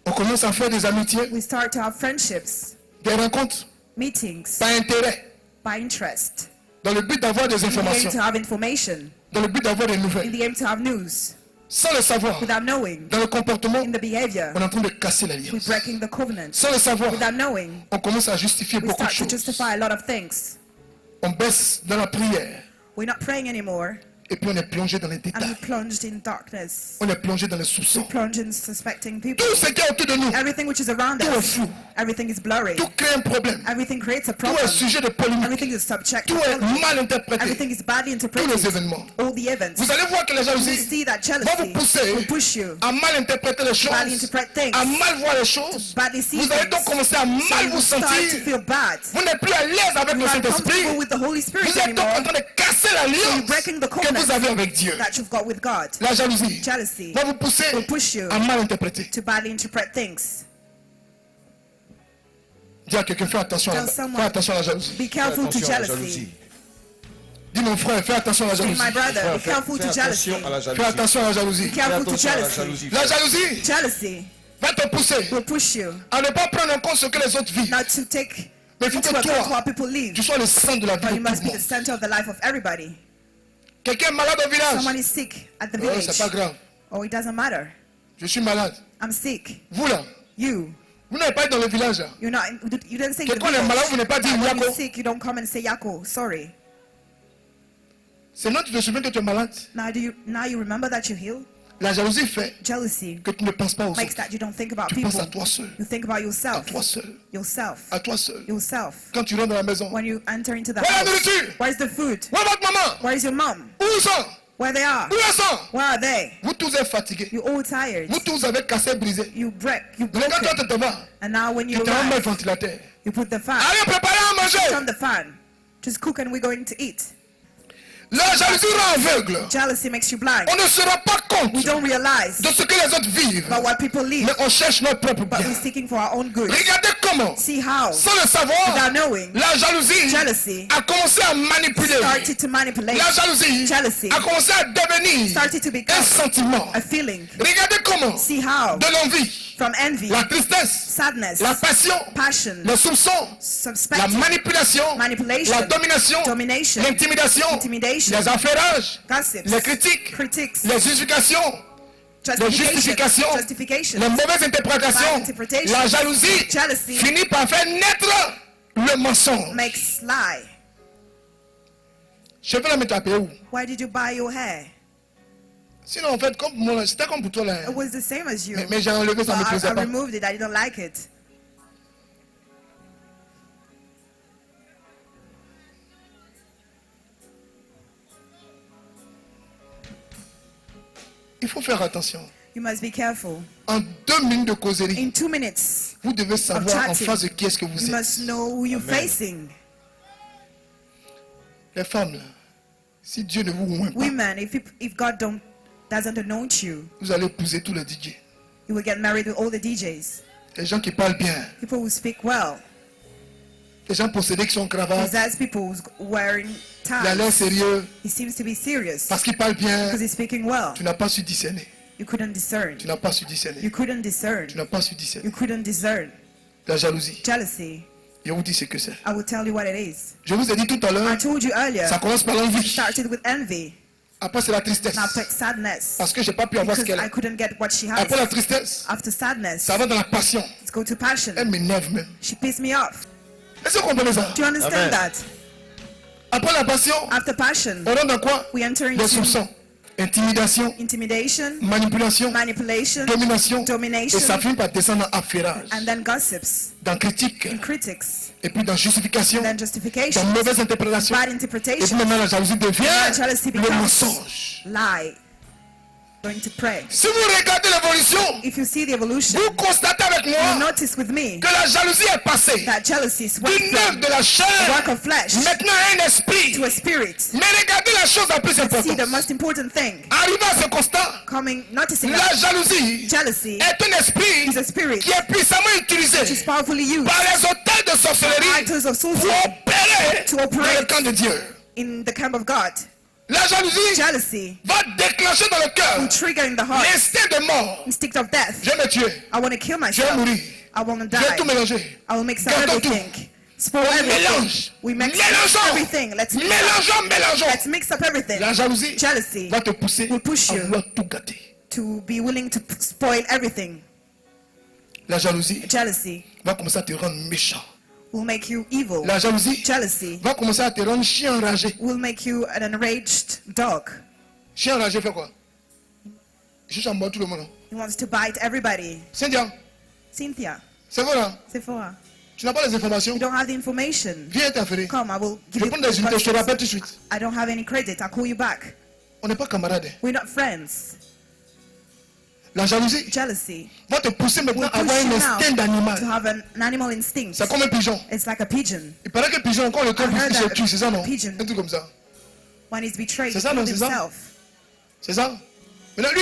On commence à faire des amitiés, We start to have friendships, des rencontres, meetings, par intérêt, by interest, dans le but d'avoir des in the aim informations, to have information, dans le but d'avoir des in nouvelles. the aim to have news, Sans le savoir, without knowing, dans le comportement, in the behavior, on est en train de casser we're l'alliance. breaking the covenant. Sans le savoir, Without knowing, on commence à justifier we beaucoup de start to choses. justify a lot of things. On baisse dans la prière We're not praying anymore, et puis on est plongé dans les and détails. we're plunged in darkness. On est plongé dans les soupçons. Plunged in suspecting people. Tout ce qui est autour de nous, Everything which is around tout est us, flou. everything is blurry. Tout crée un problème. Everything creates a Tout est problem. sujet de polémique. Everything is subject to Tout est polemic. mal interprété. Everything is badly Tous les interpreted. événements. All the events. Vous allez voir que la You jalousie see that va vous jealousy pousser will push you à mal interpréter les choses, badly interpret things, à mal voir les choses. badly see Vous allez donc things. commencer à So mal you vous start to sentir. feel bad. Vous n'êtes plus à l'aise avec le You're not Saint-Esprit. comfortable with the Holy Spirit Vous êtes donc en anymore. train de casser So l'alliance you're breaking the que vous covenant avez avec Dieu. that you've got with God. La jalousie Jealousy va vous pousser will push you à mal interpréter. to badly interpret things. Dis à quelqu'un, fais attention, Tell someone. fais attention à la jalousie. Be careful to Attention à la jealousy. Dis mon frère, fais attention à la Say, jalousie. my brother, be careful to jealousy. Attention à la Fais jalousie. attention à la jalousie. Be careful to Attention à la jealousy. jalousie. La jalousie Jealousy va te pousser will push you à ne pas prendre en compte ce que les autres vivent. not to take Mais il faut into que account toi, what people live, tu sois le centre de la vie but de you tout must le be the monde. center of the life of everybody. Quelqu'un est malade au village. Someone is sick at the Oh, village. c'est pas grave. Oh, it doesn't matter. Je suis malade. I'm sick. Vous là, You. vous n'avez pas été dans le village là. You're not. You didn't say in the Quelqu'un est malade, vous n'avez pas dit When Yako. you're sick, you don't come and say Yako. Sorry. C'est non, tu te souviens que tu es malade. Now you remember that you heal. La jalousie fait Jealousy que tu ne penses pas aux makes autres. that you don't think about Tu people. penses à toi seul. You think about À yourself. toi seul. Yourself. À toi seul. Yourself. Quand tu rentres dans la maison. When you enter into the Où est la house, nourriture? where's the food? Où est votre maman? Where is your mom? Où ils sont? Where they are? Où elles sont? Where are they? Vous tous êtes fatigués. You're all tired. Vous tous avez cassé, brisé. You Donc quand toi broken. tu te vas, And now when tu you te remets le arrive, ventilateur. you put the fan. Allez, préparez à Turn manger. the fan. Just cook and we're going to eat. La jalousie rend aveugle. Jealousy makes you blind. On ne se rend pas compte We don't realize de ce que les autres vivent. about what people live, Mais on cherche notre propre but bien. we're seeking for our own good. Regardez comment, See how, sans le savoir, without knowing, la jalousie jealousy a commencé à manipuler. started to manipulate. La jalousie Jealousy a commencé à devenir started to become un sentiment. a feeling. Regardez comment, See how, de l'envie, from envy, la tristesse, sadness, la passion, passion, le soupçon, la suspect, manipulation, manipulation, la domination, domination, l'intimidation, intimidation, les affairages, gossips, les critiques, critiques, les justifications, les justifications, justification, les mauvaises interprétations, Bad interpretation. la jalousie Jealousy finit par faire naître le mensonge. makes lie. Je vais la mettre à paix où? Why did you buy your hair? Sinon, en fait, comme moi, c'était comme pour toi là. It was the same as you. Mais j'ai enlevé, ça ne me But plaisait I pas. removed it. I didn't like it. faut faire attention. You must be careful. En 2 minutes de causerie, In 2 minutes, vous devez savoir en chatting, face de qui est-ce que vous you êtes. must know who you're facing. Les femmes, là, si Dieu ne vous oint pas, Women, if God doesn't anoint you, vous allez épouser tous les DJ. you will get married with all the DJs. Les gens qui parlent bien, People who speak well. les gens possédés qui sont cravates, Possessed people who's wearing il a l'air ties. sérieux, He seems to be serious parce qu'ils parlent bien, because he's speaking well. tu n'as pas su discerner. You couldn't discern. Tu n'as pas su discerner. You couldn't discern. Tu n'as pas su discerner. You couldn't discern. La jalousie. Jealousy. Je vous dis ce que c'est. I will tell you what it is. Je vous ai dit tout à I l'heure, told you earlier. ça commence par It l'envie. started with envy. Après, c'est la tristesse. And after sadness. Parce que je n'ai pas pu avoir ce Because qu'elle I a. couldn't get what she has. Après la tristesse, After sadness. ça va dans la passion. Let's go to passion. Elle m'énerve même. She pissed me off. Est-ce que vous comprenez ça? Do you understand Amen. that? Après la passion, After passion, on rentre dans quoi? we enter Les into soupçons, intimidation, intimidation, manipulation, manipulation, domination. Et domination, ça finit par descendre dans afférage, and then gossips, dans critique, and critics, et puis dans justification, and then dans justification, mauvaise interprétation. bad Et puis interpretation, maintenant la jalousie and devient jealousy le becomes mensonge. lie. Going to pray. Si vous regardez l'évolution, If you see the evolution, vous constatez avec you moi notice with me que la jalousie est passée that jealousy is went d'une œuvre from de la the chair work of flesh maintenant à un esprit. to a spirit. Mais regardez la chose la plus See the importante. most important thing. Arrivé à ce constat, Noticing la that jalousie jealousy est un esprit is a spirit qui est puissamment utilisé which is powerfully used par les auteurs de by sorcellerie actors of pour sorcery opérer To dans operate. le camp de Dieu. in the camp of God. La jalousie Jealousy va déclencher dans le cœur will trigger in the heart l'instinct de mort. instinct of death. Je vais me tuer. I want to kill Je vais myself. mourir. I want to Je vais tout die. mélanger. I will mix up Gardons everything. Spoil On everything. mélange. We mix Mélangeons. everything. Let's Mélangeons. mix up everything. La jalousie Jealousy va te pousser will push à you. vouloir tout gâter. To be willing to spoil everything. La jalousie Jealousy va commencer à te rendre méchant. will make you evil. La jalousie Jealousy va commencer à te rendre chien enragé. will make you an enraged dog. Chien enragé fait quoi? Il cherche à mordre tout le monde. He wants to bite everybody. Cynthia, Cynthia, c'est vrai là? Sephora, Tu n'as pas les informations? you don't have the information. Viens t'affaire. Come, I will Je give you prends des unités, je te the rappelle tout de suite. I don't have any credit. I'll call you back. On n'est pas camarades. We're not friends. La jalousie Jealousy va te pousser maintenant will à avoir push un you instinct now to d'animal. have an animal instinct. C'est comme un pigeon. It's like a pigeon. Il paraît que le pigeon, quand on le trompe, I heard il se that tue, c'est ça non? pigeon. Un truc comme ça. When he's betrayed, C'est he ça, non, killed c'est ça? himself. C'est ça? Maintenant, lui,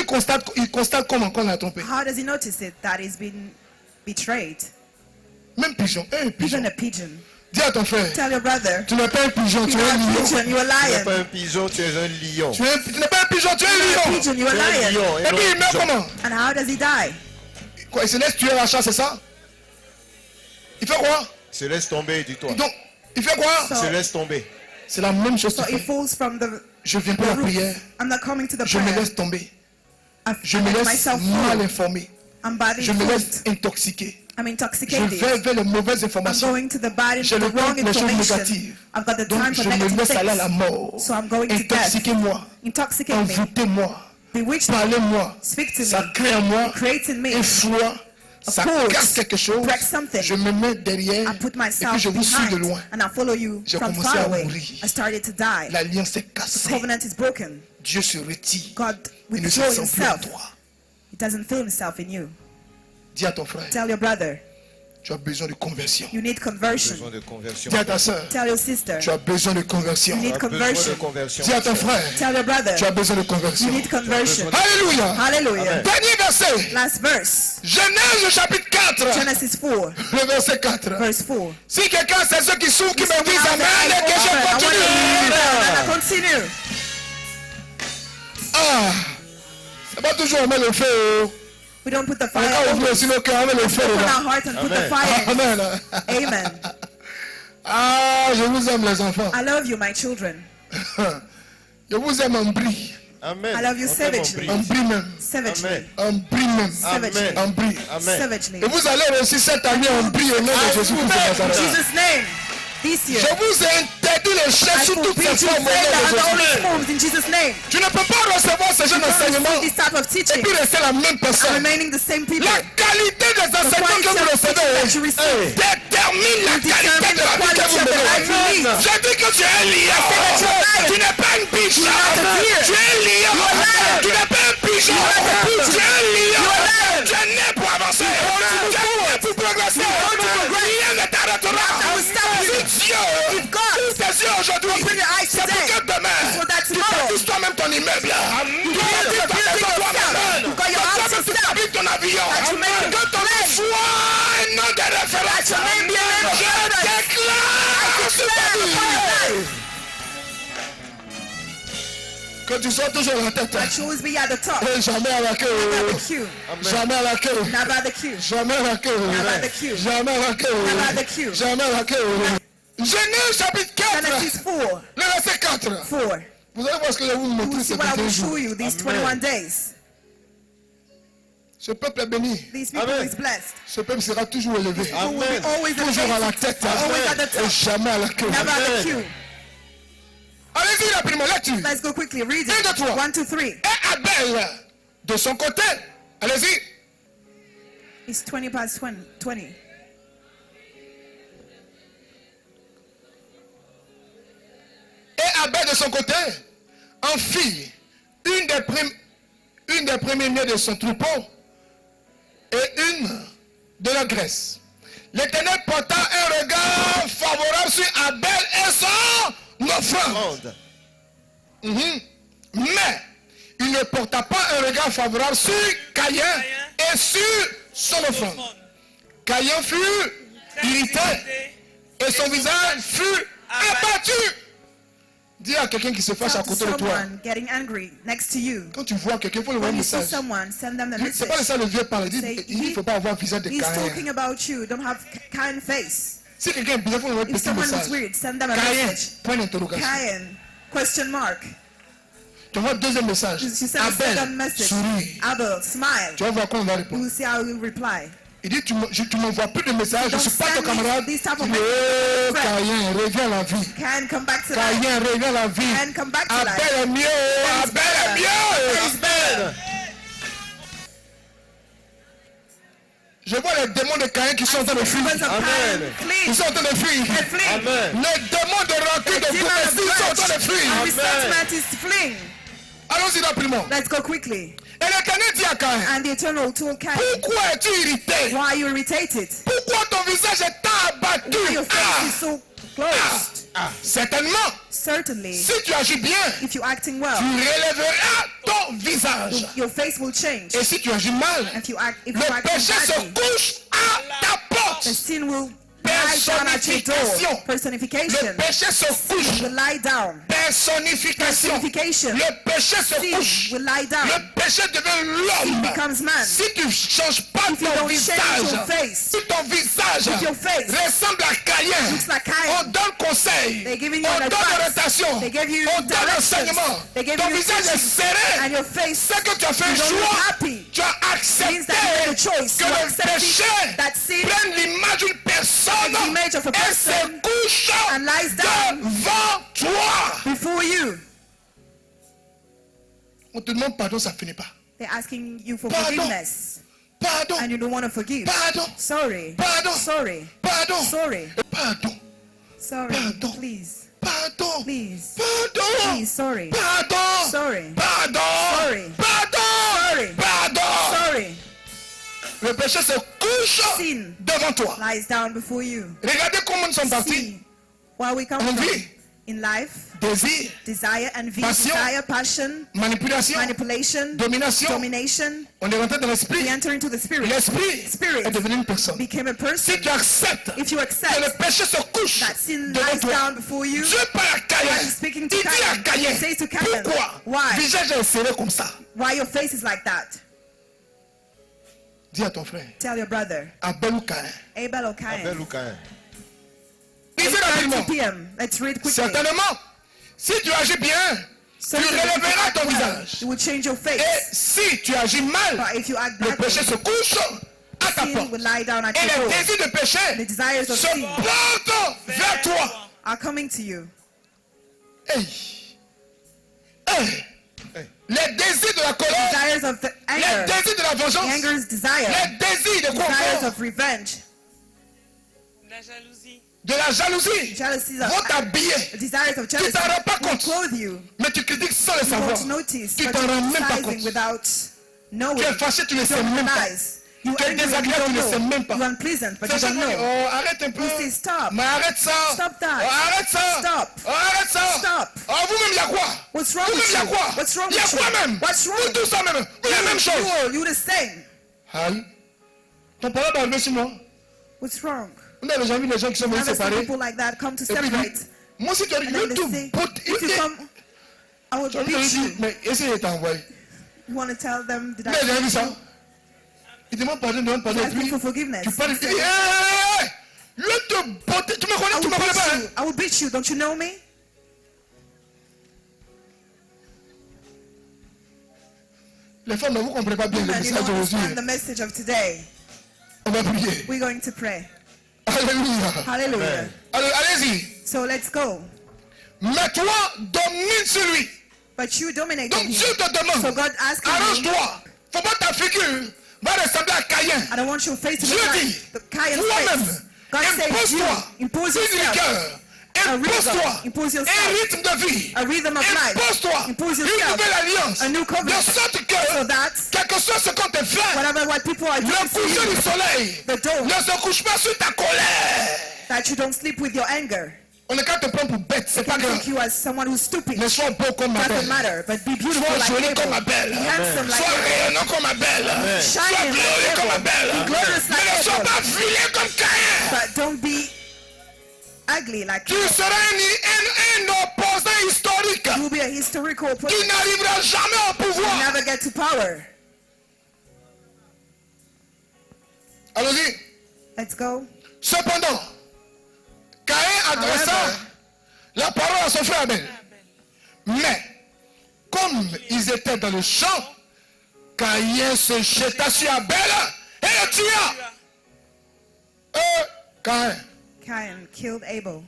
il constate comment on l'a trompé. How does he notice it that he's been betrayed? Même pigeon. Un pigeon. Even a pigeon. Dis à ton frère, Tell your brother, tu n'es pas un pigeon, tu you're es un not a lion. pigeon, you're a Tu n'es pas lion. un pigeon, tu es un lion. Tu n'es pas un pigeon, tu es un You're a lion. pigeon, you're a Tu es un lion. lion Et puis il meurt pigeon. comment? And how does he die? Quoi, il se laisse tuer à la chasse, c'est ça? Il fait quoi? Se laisse tomber, dis-toi. Donc, il fait quoi? So- Se laisse tomber. C'est la même chose So qu'il he fait. falls from the Je viens pour la roof. prière, I'm not coming to the je me prayer. laisse tomber. Je I me let laisse myself mal fall. informer. I'm badly Je me laisse informed. intoxiquer. I'm Je intoxicated. vais vers les mauvaises I'm informations. going to the bad, J'ai the le temps wrong pour les choses information. négatives. I've got the Donc time for je me negative laisse aller à la things. mort. So I'm going to death. Intoxiquez-moi. Intoxicate me. Envoûtez-moi. Bewitch me. Parlez-moi. Speak to Ça me. crée en moi Create in me. un froid. Ça cause. casse quelque chose. Break something. Je me mets derrière. I put Et myself puis je vous suis de behind loin. and I follow you J'ai from commencé far à away. mourir. I started to die. L'alliance est The cassée. covenant is broken. Dieu se retire. God Il ne se withdraws sent plus en himself. toi. He doesn't feel himself in you. Dis à ton frère, Tell your brother, tu as besoin de conversion. you need conversion. Besoin de conversion. Dis à ta soeur, Tell your sister, tu as besoin de conversion. you need Tu as besoin de conversion. conversion. Dis à ton frère, Tell your brother, tu as besoin de conversion. you need conversion. Alléluia. Hallelujah. Amen. Dernier verset. Last verse, Genèse chapitre 4. Genesis 4, Le verset 4. verse 4. Si quelqu'un c'est ceux qui souffrent, qui me disent I Amen et que je want to continue. read and I continue. Ah, c'est pas toujours on met le feu. Oh. We don't put the On fire va ouvrir over. aussi le cœur, on met le feu Open dedans. our heart and put the Amen. fire in. Amen. Amen. Ah, je vous aime les enfants. I love you, my children. Je vous aime en bris. Amen. I love you On t'aime en savagely. bris. En bris même. Savagely. Amen. En bris même. Savagely. En bris. Amen. Savagely. Et vous allez réussir cette année en bris au nom de Jésus-Christ de In Nazareth. Jesus' name. This year. Je vous ai interdit les chefs I sous toutes forbid ces you formes au nom failure de under all its Jésus. forms in Jesus' name. Tu ne peux pas recevoir ce genre Don't d'enseignement receive this type of et teaching puis rester la même and personne. remaining the same people. La qualité des The enseignements quality que vous of teaching that you recevez receive détermine la qualité de la vie que vous the life you menez. lead. Je dis que tu es un lion. that you're a lion. Tu n'es pas une biche. You're not a deer. Tu es un lion. You're a lion. Tu n'es pas un pigeon. You're not a Dieu If God ouvre tes yeux aujourd'hui, open your eyes c'est pour today, que demain, so that tu tomorrow, bâtisses toi-même ton immeuble. Tu build bâtisses your ta maison building toi-même. yourself. Because your Que house toi-même tu yourself. fabriques ton avion. That you make Que ton nom soit un nom de référence. your name be a name of Je reference. déclare sur ta Upon your vie. life. Que tu sois toujours à la tête. That you always be at the top. Et jamais à la queue. Never at the queue. Jamais à la queue. Never at the queue. Jamais à la queue. Never at the queue. Jamais à la queue. Never at the queue. Jamais à la queue. Genèse chapitre 4. Genesis 4. Le verset 4. 4. Vous allez voir ce que je vais vous You montrer will see ces what I will 21 show jours. you these 21 days. Ce peuple est béni. These people Amen. is blessed. Ce peuple sera toujours élevé. People will be always Toujours à la elevated. tête. Always at the Et top. jamais à la queue. Never at the queue. Allez-y rapidement, lecture. Let's go quickly. Read Un, deux, it. trois. 1, 2, 3. Et Abel, de son côté, allez-y. It's 20 past 20. Et Abel, de son côté, en fit une des premiers-nés de son troupeau et une de la graisse. L'Éternel porta un regard favorable sur Abel et son offrande. Offrande. Mais il ne porta pas un regard favorable sur Caïn et sur son offrande. Caïn fut irrité et son visage fut abattu. Dis à quelqu'un qui se fâche à Talk to côté de toi. someone getting angry next to you. Quand tu vois quelqu'un, il faut le voir un When you see message. someone, send them the C'est pas le message. ça le vieux parle. Il Say, dit il ne faut pas avoir visage de He's Caïn. talking about you. Don't have kind face. Si quelqu'un est bizarre, il faut le voir un If petit someone was message. weird, send them a Caïn, message. point d'interrogation. Cain, question mark. Tu vois deuxième message. You send a second Abel, message. souris. Abel, smile. Tu vas voir comment on va You répondre. will see how he will reply. Il dit tu m'envoies plus de messages, je ne Don't suis pas ton send me camarade. this type of Il dit, message. oh, Caïn, reviens à la vie. Cain, come back to life. Caïn, reviens à la vie. Cain, come back to Abel life. est mieux. Abel est Abel mieux. is better. Je vois les démons de Caïn qui sont en train de fuir. Because of Amen. Cain, Ils flee. sont en train de fuir. They're fleeing. Amen. Les démons de rancune, de Demon of gouvernance, ils sont en train de grudge fuir. and resentment is fleeing. Allons-y rapidement. Let's go quickly. Et l'Éternel dit à Caïn, And the Eternal told Cain, pourquoi es-tu irrité? why are you irritated? Pourquoi ton visage est abattu? Why your face is so closed? Certainement, Certainly, si tu agis bien, if you're acting tu well, relèveras ton visage. your face will change. Et si tu agis mal, If you act le péché se badly, couche à ta porte. the sin will lie down at your door. Le Personification péché se couche. will lie down. Personnification. Personification. Le péché se couche. Sin will lie down. Le péché devient l'homme. Becomes man. Si tu ne changes pas If you ton don't change your visage, face, si ton visage if your face ressemble à Caïn, looks like Cain, on donne conseil, They're giving you on an donne advice. orientation, They give you on donne directions. enseignement. They give Ton you visage est teaching. serré. and your face C'est que tu as fait un you don't look choix. happy. Tu as Means accepté that you made a choice. que You le accepted péché that sin prenne l'image d'une personne the image of a et se person couche and lies down devant toi. before you. On te demande pardon, ça ne finit pas. They're asking you for Pardon. forgiveness Pardon, and you don't want to forgive. pardon, Sorry. pardon, Sorry. pardon, Sorry. pardon, Sorry. Pardon. Please. pardon, Please. pardon, Please. Sorry. pardon, Sorry. pardon, Sorry. pardon, Sorry. pardon. Sorry. Le péché se couche Sin devant toi. lies down before you. Regardez comment nous sommes partis. See where we come from Envie, in life. désir, Desire, envy, Passion. desire, passion, manipulation, manipulation, domination. domination. On est rentré dans We l'esprit. enter into the spirit. L'esprit Spirit est devenu une personne. became a person. Si tu acceptes If you que accept le péché se couche that sin devant lies toi, down before you, Dieu parle à Caïn. God is speaking to Il dit à Cain. Caïn, He says to Cain, pourquoi why? visage est serré comme ça? why your face is like that? Dis à ton frère, Tell your brother. Abel ou Caïn. Abel or Cain. Abel ou Caïn. Lisez 8:30 rapidement. p.m. Let's read quickly. Certainement, si tu agis bien, tu Certainly, if you relèveras act ton well, visage. you will change your face. Et si tu agis mal, But if you act le péché se badly, couche à ta sin porte. will lie down at Et your les door. désirs de péché The desires of se sin portent vers toi. are coming to you. Hey. Hey. Hey. Les désirs de la colère, Desires of the les anger. désirs de la The vengeance, anger is desire. les désirs de quoi Desires encore? of revenge. La jalousie. De la jalousie Jealousies vont of t'habiller, desires of jealousy t'en rends pas will compte. clothe you. mais tu critiques sans le You savoir. won't notice, Tu but t'en you're rends même pas criticizing compte. without knowing. Tu es fâché, tu ne You sais don't même pas. realize. You Tu es angry, you désagréable, tu don't ne sais know. même pas. You're unpleasant, but C'est you don't ça, know. oh, arrête un peu. You say stop. Mais arrête ça. Stop that. Oh, arrête ça. Stop. Oh, arrête ça. Stop. Oh, vous-même, il y a quoi? What's wrong Vous-même, with il y a you? quoi? What's wrong Il y a with quoi you? même? What's wrong? Vous tous ça même. Vous la même chose. You the same. Aïe. Ton parent va arriver sur moi. What's wrong? Vous n'avez jamais vu les gens qui sont venus Never seen séparer. people like that come to Et puis, separate. moi, si tu as And then they YouTube, say, if you come, I will tu as beat dit, you. mais essayez de t'envoyer. You want to tell them that Mais j'ai vu ça. Il demande pardon, demande pardon. Et asking puis, for forgiveness. tu parles. You Il say, dit, hé, je vais te botter. Tu me connais, I tu will me connais beat pas. you. Hein? I will beat you. Don't you know me? Les femmes, ne vous comprenez pas bien le And you message don't d'aujourd'hui. understand the message of today. On va prier. We're going to pray. Alléluia. Hallelujah. Allez-y. So let's go. Mais toi, domine sur lui. But you dominate Donc him. Dieu te So demande, God asking you, arrange-toi. Faut pas ta figure va ressembler à Caïn. I don't want your face to Dieu look dit, like the Cain's toi-même, face. God says, you impose-toi impose une yourself liqueur. a Impose-toi rhythm. Impose un yourself rythme de vie. a rhythm of life. Impose-toi Impose une yourself nouvelle alliance. a new De covenant. sorte que, So that quel que soit ce qu'on te fait, whatever what people are doing le to coucher you, du soleil the dawn, ne se couche pas sur ta colère. that you don't sleep with your anger. On ne peut te prendre pour bête, c'est pas Don't grave. think you as someone who's stupid. Mais sois beau comme ma Doesn't belle. matter, but be beautiful Sois like jolie Abel. comme ma belle. Be handsome like Sois Abel. rayonnant comme ma belle. Sois Shining glorieux like comme ma Abel. belle. Be glorious Mais like ne sois Abel. pas vilain comme Caïn. But don't be ugly like Tu Abel. seras un opposant historique You will be a historical qui person. n'arrivera jamais au You pouvoir. never get to power. Allons-y. Let's go. Cependant, Caïn adressa However, la parole à son frère Abel. Mais, comme ils étaient dans le champ, Caïn se jeta sur Abel et le tua. Caïn, Cain killed Abel.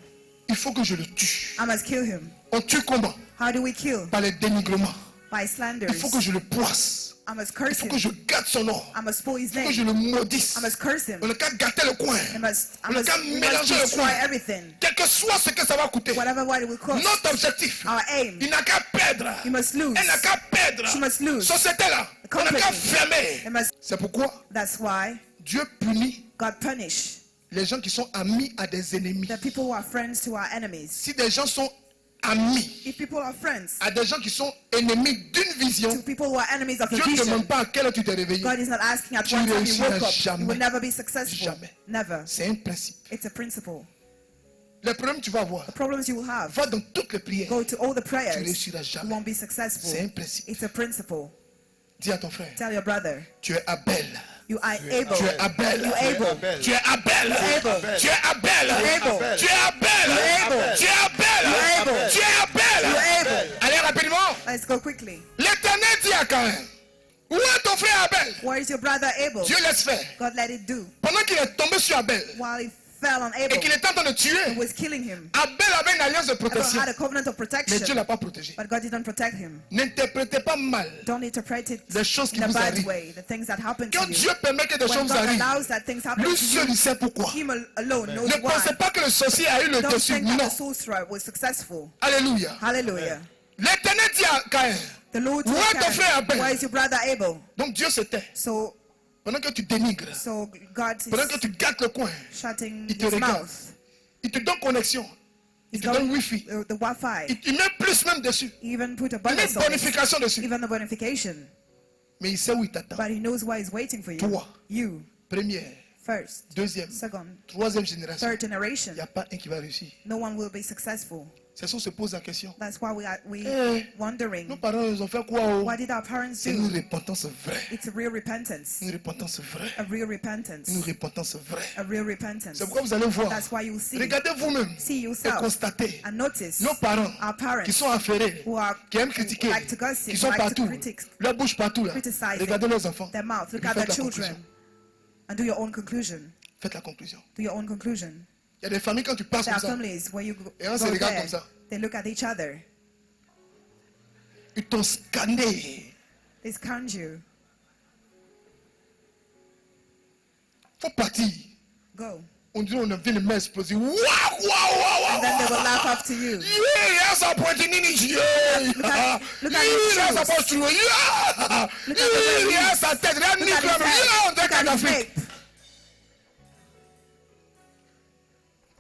il faut que je le tue. I must kill him. On tue comment? How do we kill? Par les dénigrements. By Il slanders. faut que je le poisse. I must Il curse faut him. que je gâte son nom. I must spoil his Il faut que je name. le maudisse. I must curse him. On ne qu'à gâter le coin. I must On ne qu'à we must mélanger le destroy coin. everything. Quel que soit ce que ça va coûter. Whatever what it will cost. Notre objectif, Our aim. il n'a qu'à perdre. You must lose. Elle n'a qu'à perdre. She must lose. Société-là, on n'a qu'à Company. fermer. It must, C'est pourquoi that's why Dieu punit God punish les gens qui sont amis à des ennemis. the people who are friends to our enemies. Si des gens sont amis If people are friends à des gens qui sont ennemis d'une vision, to people who are enemies of a Dieu ne vision, demande pas à quelle heure tu t'es réveillé. God is not asking at Tu what time you réussiras woke up. jamais. You will never be successful. Jamais. Never. C'est un principe. It's a principle. Les problèmes que tu vas avoir, The problems you will have, va dans toutes les prières. go to all the Tu prayers. réussiras You jamais. won't be successful. C'est un principe. It's a principle. Dis à ton frère, Tell your brother, tu es Abel. you are able. Tu es Abel. You able. Tu es Abel. able. Tu es Abel. able. Tu es Abel. able. Tu es Abel. able. Tu es Abel. able. Allez rapidement. Let's go quickly. L'Éternel dit à Caïn, où est ton frère Abel? Where is your brother Abel? Dieu laisse faire. God let it do. Pendant qu'il est tombé sur Abel While he fell on et Abel, qu'il était en train de he tuer, was killing him. Abel avait une alliance de Abel protection. had a covenant of Mais Dieu ne protection, l'a pas protégé. but God didn't protect him. N'interprétez pas mal. Don't interpret it Les choses qui in a vous bad arrivent. way, the things that happen to Quand you. Dieu permet que des When choses God arrivent, allows that things happen lui to seul you, il sait pourquoi. him alone knows Ne why. pensez pas que le sorcier a eu le Don't dessus. think that Non. the sorcerer was successful. Alléluia. Hallelujah. L'Éternel dit à Caïn, The Lord Où told est ton frère Cain, Abel? where is your brother Abel? donc Dieu se tait. So Pendant que tu dénigres, God pendant que is tu gâtes le coin, shutting il te his regarde. mouth. Il te donne connexion. Il He's te donne got Wi-Fi. the Wi-Fi. Il met plus même dessus. Even put a Il met bonus on it. bonification dessus. Even the bonification. Mais il sait où il t'attend. But he knows why he's waiting for you. Toi. You, Première, first, deuxième, second, troisième génération. third generation. Il n'y a pas un qui va réussir. No one will be successful. C'est ça qu'on se pose la question. That's why we are Eh, wondering, Nos parents, ils ont fait quoi? Oh? what did our parents C'est une do? repentance vraie. It's a real repentance. Une repentance vraie. A real repentance. Une repentance vraie. A real repentance. C'est pourquoi vous allez voir. That's why you see. Regardez vous-même See et yourself constatez and notice nos parents our parents qui sont affairés, who are qui aiment critiquer, like to gossip, qui sont like to partout, critic, leur bouche partout là. criticizing Regardez leurs enfants. their mouth. Look Et at faites their la children conclusion. and do your own conclusion. Faites la conclusion. Do your own conclusion. Il y a des familles quand tu passes There comme are ça, families where you Et on se go regarde there, comme ça. they look at each other. ils t'ont scanné. They scan you. Faut partir. Go. On dirait on vient de m'exploser. Waouh, waouh, And then they will waouh, laugh waouh. after you. Yeah, ça pointe nini, yeah. Look at his Yeah, ça shoes. pointe sur yeah. Look at the way he Yeah, is. sa tête, regarde Look at Nicolas, his head. yeah, on dirait Look at qu'en his Afrique. nape.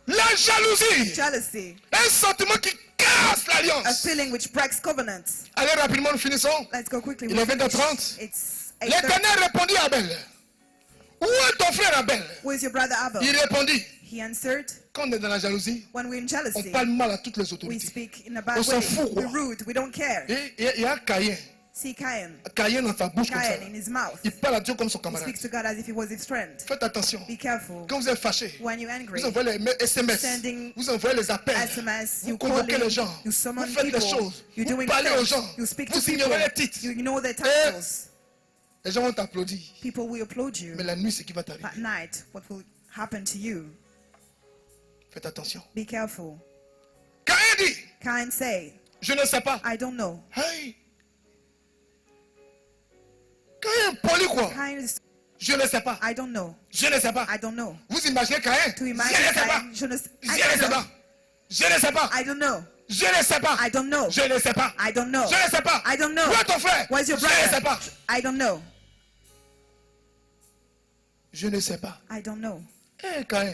La jalousie, Jealousy. un sentiment qui casse A l'alliance. feeling which breaks covenants. Allez rapidement, nous finissons. Let's go quickly. Il We est finish. 20h30. It's 8:30. L'Éternel répondit à Abel. Où est ton frère Abel? Who is your brother Abel? Il répondit. He answered, Quand on est dans la jalousie, when we're in on jealousy, parle mal à toutes les we autorités. speak in a bad On s'en way. fout, quoi. We're rude. We don't care. Et il y a Caïn. See Cain. Caïn dans sa bouche comme ça. Cain in his mouth. Il parle à Dieu comme son He camarade. speaks to God as if he was his friend. Faites attention. Be careful. Quand vous êtes fâché, When you're angry, vous envoyez les SMS, Sending vous envoyez les appels, SMS, vous you convoquez calling, les gens, you vous summon faites les people, choses, you're vous doing parlez aux things, gens, you speak vous to people, ignorez les titres. you ignore their titles. Les gens vont t'applaudir. People will applaud you. Mais la nuit, c'est qui va t'arriver. At night, what will happen to you? Faites attention. Be careful. Caïn dit, Cain said, je ne sais pas. I don't know. Hey. Caïn poli quoi. Cain is, Je ne sais pas. I don't know. Je ne sais pas. I don't know. Vous imaginez Caïn? To Je ne imagine sais pas. Cain, je ne sais Je ne sais pas. Je ne sais pas. I don't know. Je ne sais pas. I don't know. Je ne sais pas. I don't know. Je ne sais pas. I don't know. Où est ton frère? Where's your Je ne sais brother? pas. I don't know. Je ne sais pas. I don't know. Eh, Caïn,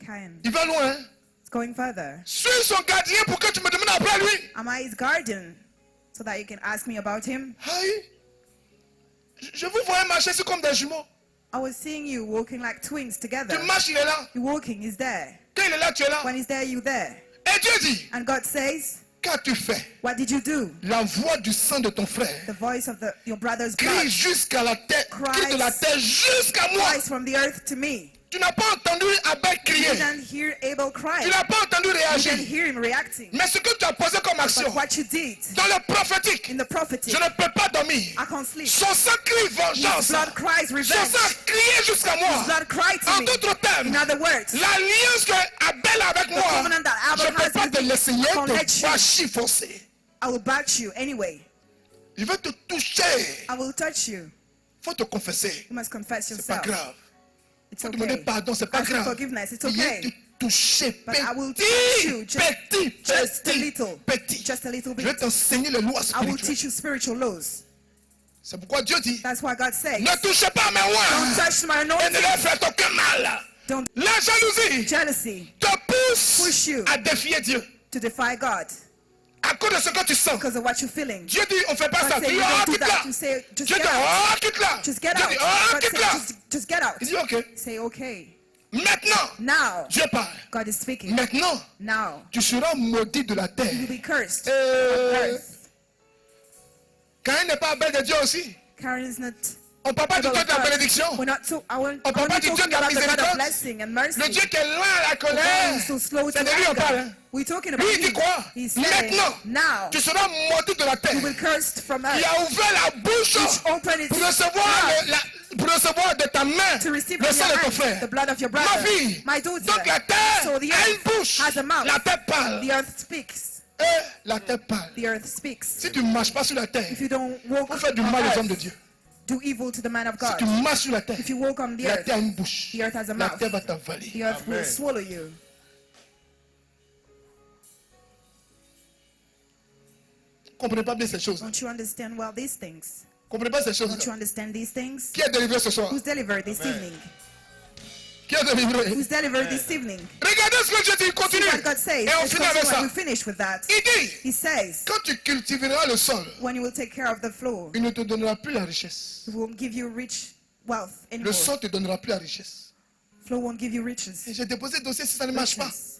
Cain. il va loin. Hein? It's going further. Suis son gardien pour que tu me demandes après lui. Am I his guardian? So that you can ask me about him? Aïe. Je vous voyais marcher, c'est comme des jumeaux. I was seeing you walking like twins together. Tu marches, il est là. You're walking, he's there. Quand il est là, tu es là. When he's there, you're there. Et Dieu dit, And God says, qu'as-tu fait? what did you do? La voix du sang de ton frère The voice of your brother's crie blood jusqu'à la terre, Cries. crie de la terre jusqu'à moi. cries from the earth to me. Tu n'as pas entendu Abel You crier. didn't hear Abel cry. Tu n'as pas entendu You réagir. didn't hear him reacting. Mais ce que tu as posé comme action But what you did dans le prophétique, in the prophetic, je ne peux pas dormir. I can't sleep. Son sang crie His vengeance. blood cries Son revenge. sang criait jusqu'à moi. His blood cried to En me. d'autres termes, In other words, l'alliance que Abel a avec the moi, covenant that je Abel ne peux has pas with te me, laisser can't let te you. voir chiffoncer. I will back you anyway. Je vais te toucher. I will touch you. Il faut te confesser. You must confess C'est pas yourself. grave. It's Il faut demander okay. pardon, c'est pas Ask for grave. forgiveness. It's Il est okay. te toucher. But I will Petit, touch you petit, just a petit, little. petit. Just a little Je vais bit. t'enseigner les lois I will spirituelles. teach you spiritual laws. C'est pourquoi Dieu dit, That's why God says, ne touchez pas mes don't oins touch my et ne leur anointing. faites aucun mal. Don't La jalousie jealousy te pousse Push you. à défier Dieu. to defy God À cause de ce que tu sens. because of what you're feeling. Dieu dit, on ne fait pas God ça. said, Dis, you oh, don't do quitte là. that. You say, just Dieu get dit, out. oh, quitte là. Just get Dieu out. dit, oh, God quitte said, là. just get out. Il dit, ok. Say, okay. Maintenant, Now, Dieu parle. God is speaking. Maintenant, Now, tu seras maudit de la terre. you will be cursed on Euh, earth. Caïn n'est pas Abel de Dieu aussi. Karen is not On ne parle pas du Dieu de la bénédiction. We're not so, I want, On I'm parle pas only du Dieu talking de la about the God of miséricorde. blessing and mercy. Le Dieu qui est lent à la The God colère. who's so slow to C'est de lui on parle. anger. Hein. We're talking about Lui, il dit him. quoi? He's saying, Maintenant, now, tu seras maudit de la terre. you will be cursed from Il earth. a ouvert la bouche Which open its pour recevoir, mouth pour recevoir de ta main to receive le from sang your de ton hand frère. the blood of your Ma brother. fille, My daughter. donc la terre So the a une earth bouche. has a mouth. La terre parle. The earth speaks. Et la terre parle. The earth speaks. Si tu ne marches pas sur la terre, If you don't walk on fait du on mal aux hommes de earth, Dieu. do evil to the man of Si God. tu marches sur la terre, If you walk on the la earth, terre a une bouche. the earth has a La mouth. terre va t'avaler. The earth will swallow you. Comprenez pas bien ces choses. Don't you understand well these things? Comprenez pas ces choses. Don't you understand these things? Qui est délivré ce soir? Who's delivered this evening? Qui est délivré? Who's delivered this evening? Regardez ce que Dieu dit. Il See continue. what God says. Et on Let's finit avec continue ça. and we finish with that. Il dit, He says, quand tu cultiveras le sol, when you will take care of the floor, il ne te donnera plus la richesse. it won't give you rich wealth Le anymore. sol te donnera plus la richesse. Floor won't give you riches. Et j'ai déposé le dossier si ça ne marche pas. Riches.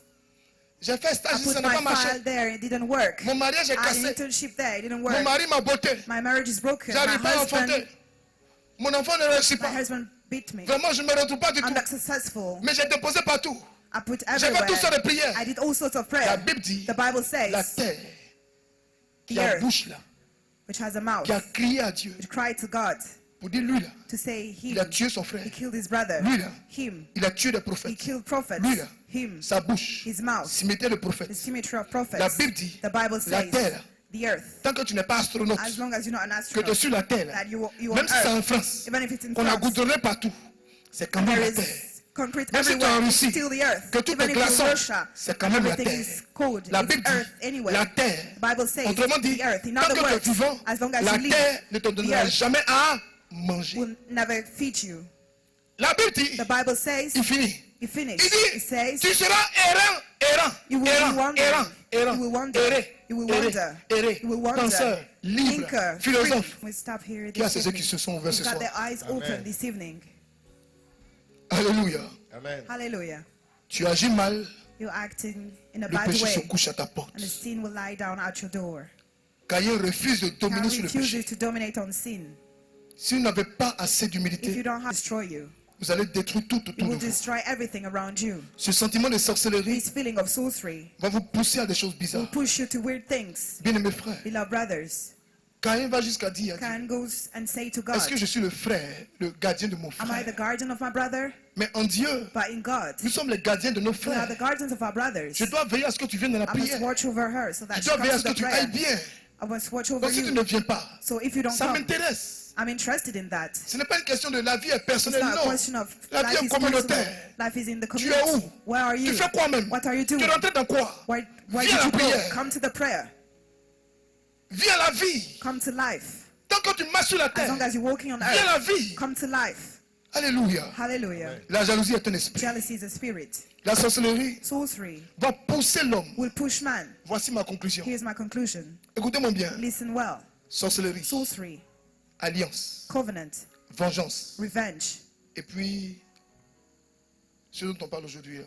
J'ai fait I stage si put ça n'a my pas marché. file there, it didn't work. Mon mariage est I had an cassé. internship there, it didn't Mon work. mari m'a botté. My marriage is broken. My J'arrive pas à enfanter. husband, Mon enfant ne réussit my pas. husband beat me. Vraiment, je ne me retrouve pas du I'm tout. not successful. Mais j'ai déposé partout. I put J'ai fait everywhere. toutes sortes de prières. I did all sorts of La prayer. Bible dit, The Bible la says, terre qui the a earth, bouche là, which has a mouth, qui a crié à Dieu which cried to God pour dire lui là, to say il a him. tué son frère. He killed his brother. Lui là, Him. il a tué des He prophètes. killed prophets. Lui là, Him. sa bouche, His mouth. cimetière de prophètes. The symmetry of La prophets. Bible dit, The Bible la says, terre, the earth, tant que tu n'es pas astronaute, as long as you're not an que tu es astronaut, sur la terre, là, that you on même si c'est en earth, France, even if it's in qu'on a France, goudronné partout, c'est quand même there la terre. is concrete Même si tu es everywhere en to Russie, steal the earth. que tout Even est if you're in glaçant, Russia, c'est quand même la everything terre. is cold. La It's Bible earth dit, anyway. la terre. The Bible says Autrement dit, the earth. In tant other que tu es words, vivant, as long as la you live, terre ne te the donnera earth jamais à manger. will never feed you. La Bible dit, The Bible says, il finit. you finish. Il dit, It says, tu seras errant, errant, you will errant, be wandering. errant, errant, You will wander. erré, You will erré, wander. erré, You will wander. penseur, libre, Thinker, philosophe. free. We stop here Qui a this ceux qui evening. se sont ouverts ce Who's got soir? their eyes open this evening. Alléluia. Amen. Hallelujah. Tu agis mal, You're acting in a le bad péché se way, couche à ta porte. and the sin will lie down at your door. Caïn refuse de dominer God sur le péché. refuses to dominate on sin. Si vous n'avez pas assez If you d'humilité, don't have destroy you, vous allez détruire tout it autour will de vous. destroy everything around you. Ce sentiment de sorcellerie This feeling of sorcery va vous pousser à des choses will bizarres. push you to weird things. Bien-aimés frères, Beloved brothers, Caïn va jusqu'à dire à Dieu, Cain goes and say to God, est-ce que je suis le frère, le gardien de mon am I the frère? guardian of my brother? Mais en Dieu, But in God, nous sommes les gardiens de nos we are frères. the guardians of our brothers. Je dois veiller à ce que tu viennes dans la I must prière. watch over her so that Je she dois veiller à comes ce to que the tu ailles prayer. bien. I must watch over Donc si tu ne you. viens pas, So if you don't ça come, m'intéresse. I'm interested in that. Ce n'est pas une question de la vie est It's personnelle, not a non. question of La vie life est is personal. communautaire. Life is in the Tu es où? community. Where are Tu you? fais quoi même? What are you Tu doing? es rentré dans quoi? Why Viens did à la you go? prière. Come to the prayer. Viens à la vie. Come to life. Tant que tu marches sur la As terre, long as you're walking on viens à la earth, vie. come to life. Alléluia. Hallelujah. La jalousie est un esprit. Jealousy is a spirit. La sorcellerie Sorcery va pousser l'homme. will push man. Voici ma conclusion. Here's my conclusion. Écoutez-moi bien. Listen well. Sorcellerie, Sorcery, alliance, covenant, vengeance. revenge, Et puis, ce dont on parle aujourd'hui, là,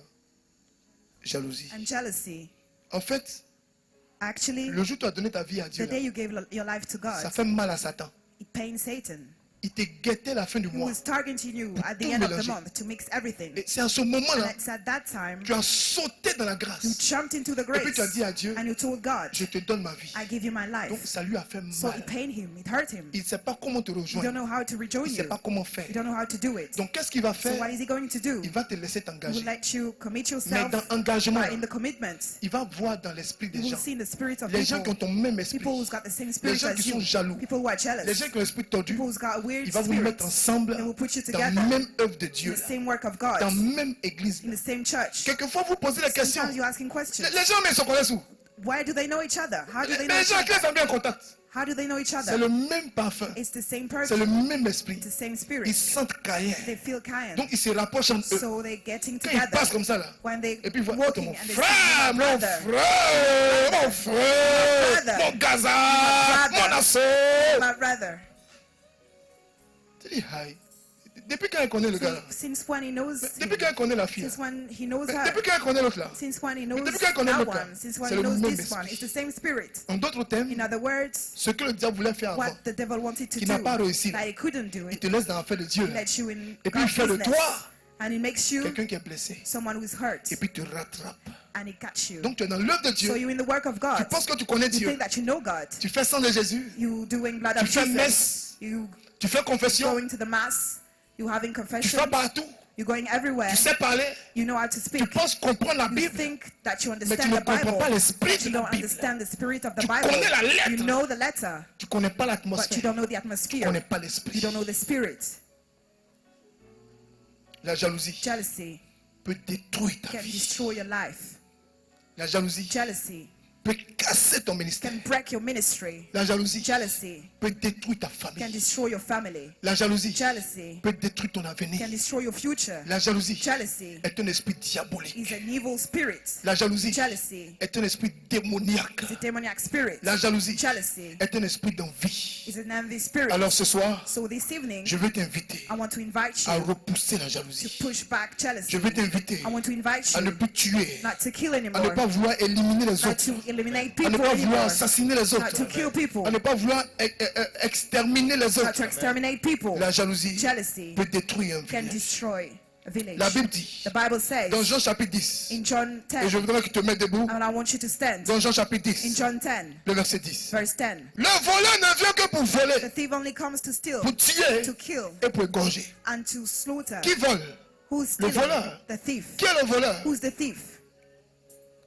jalousie. and jealousy. En fait, Actually, le jour où tu as donné ta vie à Dieu, the là, day you gave your life to ça God, fait mal à Satan. it pained Satan. Il te guettait la fin du He mois. was targeting you at the tout end of the mélanger. month to mix everything. Et c'est à ce And moment-là, it's at that time tu as sauté dans la you grâce. jumped into the Et puis tu as grace dit à Dieu, and you told God, je te donne ma vie. I give you my Donc life. ça lui a fait So mal. it pained him, it hurt him. Il ne sait pas comment te You don't rejoindre. know how to rejoin Il ne sait you. pas comment faire. You don't know how to do it. Donc qu'est-ce qu'il va So faire? what is he going to do? Il va te laisser He t'engager. will let you commit Mais yourself, dans l'engagement, but in the commitment, il va voir dans l'esprit des you will gens. see in the spirit of Les gens qui ont people, ton même esprit. people who's got the same Les spirit gens qui as sont you, jaloux. people who are Les jealous, gens qui ont l'esprit tordu. people who's got a weird Il va vous spirit, mettre ensemble they will put you dans together la même œuvre de in Dieu, the same work of God, dans la même église. in the same church. Quelquefois, vous posez la question. Sometimes you're asking questions. Les gens, mais ils se connaissent où? Why do they know each other? How do they know Les each gens qui other? sont bien en contact. How do they know each C'est other? le même parfum. It's the same C'est le person. même esprit. It's the same Ils spirit. sentent Caïn. They feel kind. Donc ils se rapprochent entre eux. So they're getting Quand ils passent together. comme ça là. When they Et puis voilà, walking mon and they frère, see mon my brother, frère, mon frère, brother, mon gaza, my brother, mon assaut. my brother. Tu dis, aïe. Depuis quand il connaît le gars là? Since when he knows him, Depuis quand il connaît la fille là? since when he knows Mais her, depuis quand il connaît l'autre là? since when he knows depuis quand il connaît that l'autre là? one, since when C'est he le knows même this one, esprit. it's the same spirit. En d'autres termes, In other words, ce que le diable voulait faire avant, what the devil wanted to qui do, n'a pas réussi, that he couldn't do il it, te laisse dans l'affaire de Dieu he là. lets you in Et puis il God's fait de business, toi and he makes you quelqu'un qui est blessé. someone who is hurt, Et puis te rattrape. and he catch you. Donc tu es dans l'œuvre de So Dieu. you're in the work of Tu God. penses que tu connais You Dieu. think that you know God. Tu fais sang de Jésus. You doing blood Tu of fais Jesus. messe. You Tu fais confession. going to the mass. You having Tu confession. fais partout. You're going everywhere. Tu sais parler. You know how to Tu speak. penses comprendre la You Bible. think that you Mais tu understand ne the comprends Bible, pas l'esprit but de you la don't Bible. understand the spirit of the Tu Bible. connais la lettre. You know the letter, Tu ne connais pas but you l'atmosphère. don't know the Tu ne atmosphere. connais pas You l'esprit. don't know the spirit. La jalousie Jealousy peut détruire ta can vie. destroy your life. La jalousie Jealousy peut casser ton ministère. can break your ministry. La jalousie Jealousy peut détruire ta can famille. destroy your family. La jalousie Jealousy peut détruire ton avenir. can destroy your future. La jalousie Jealousy est un esprit diabolique. is an evil spirit. La jalousie Jealousy est un esprit démoniaque. is a demoniac spirit. La jalousie Jealousy est un esprit d'envie. is an envy spirit. Alors ce soir, So this evening, je veux t'inviter I want to invite à you repousser la to jalousie. push back jealousy. Je veux t'inviter I want to invite à ne you plus tuer, not to kill à ne anymore, pas vouloir éliminer les not autres, to eliminate à ne people pas vouloir anymore, assassiner les not autres, to kill people, à ne pas vouloir exterminer les not to autres. exterminate people. La jalousie Jealousy peut détruire un can village. destroy a village. La Bible dit, The Bible says dans Jean chapitre 10, in John et je 10, voudrais que tu te mettes debout, and I want you to stand, dans Jean chapitre in 10, John 10, le verset 10. verse 10, Le voleur ne vient que pour the voler, thief only comes to steal, pour tuer to kill, et pour égorger. and to slaughter. Qui vole? Who's Le stealing? voleur. The thief. Qui est le voleur? Who's the thief?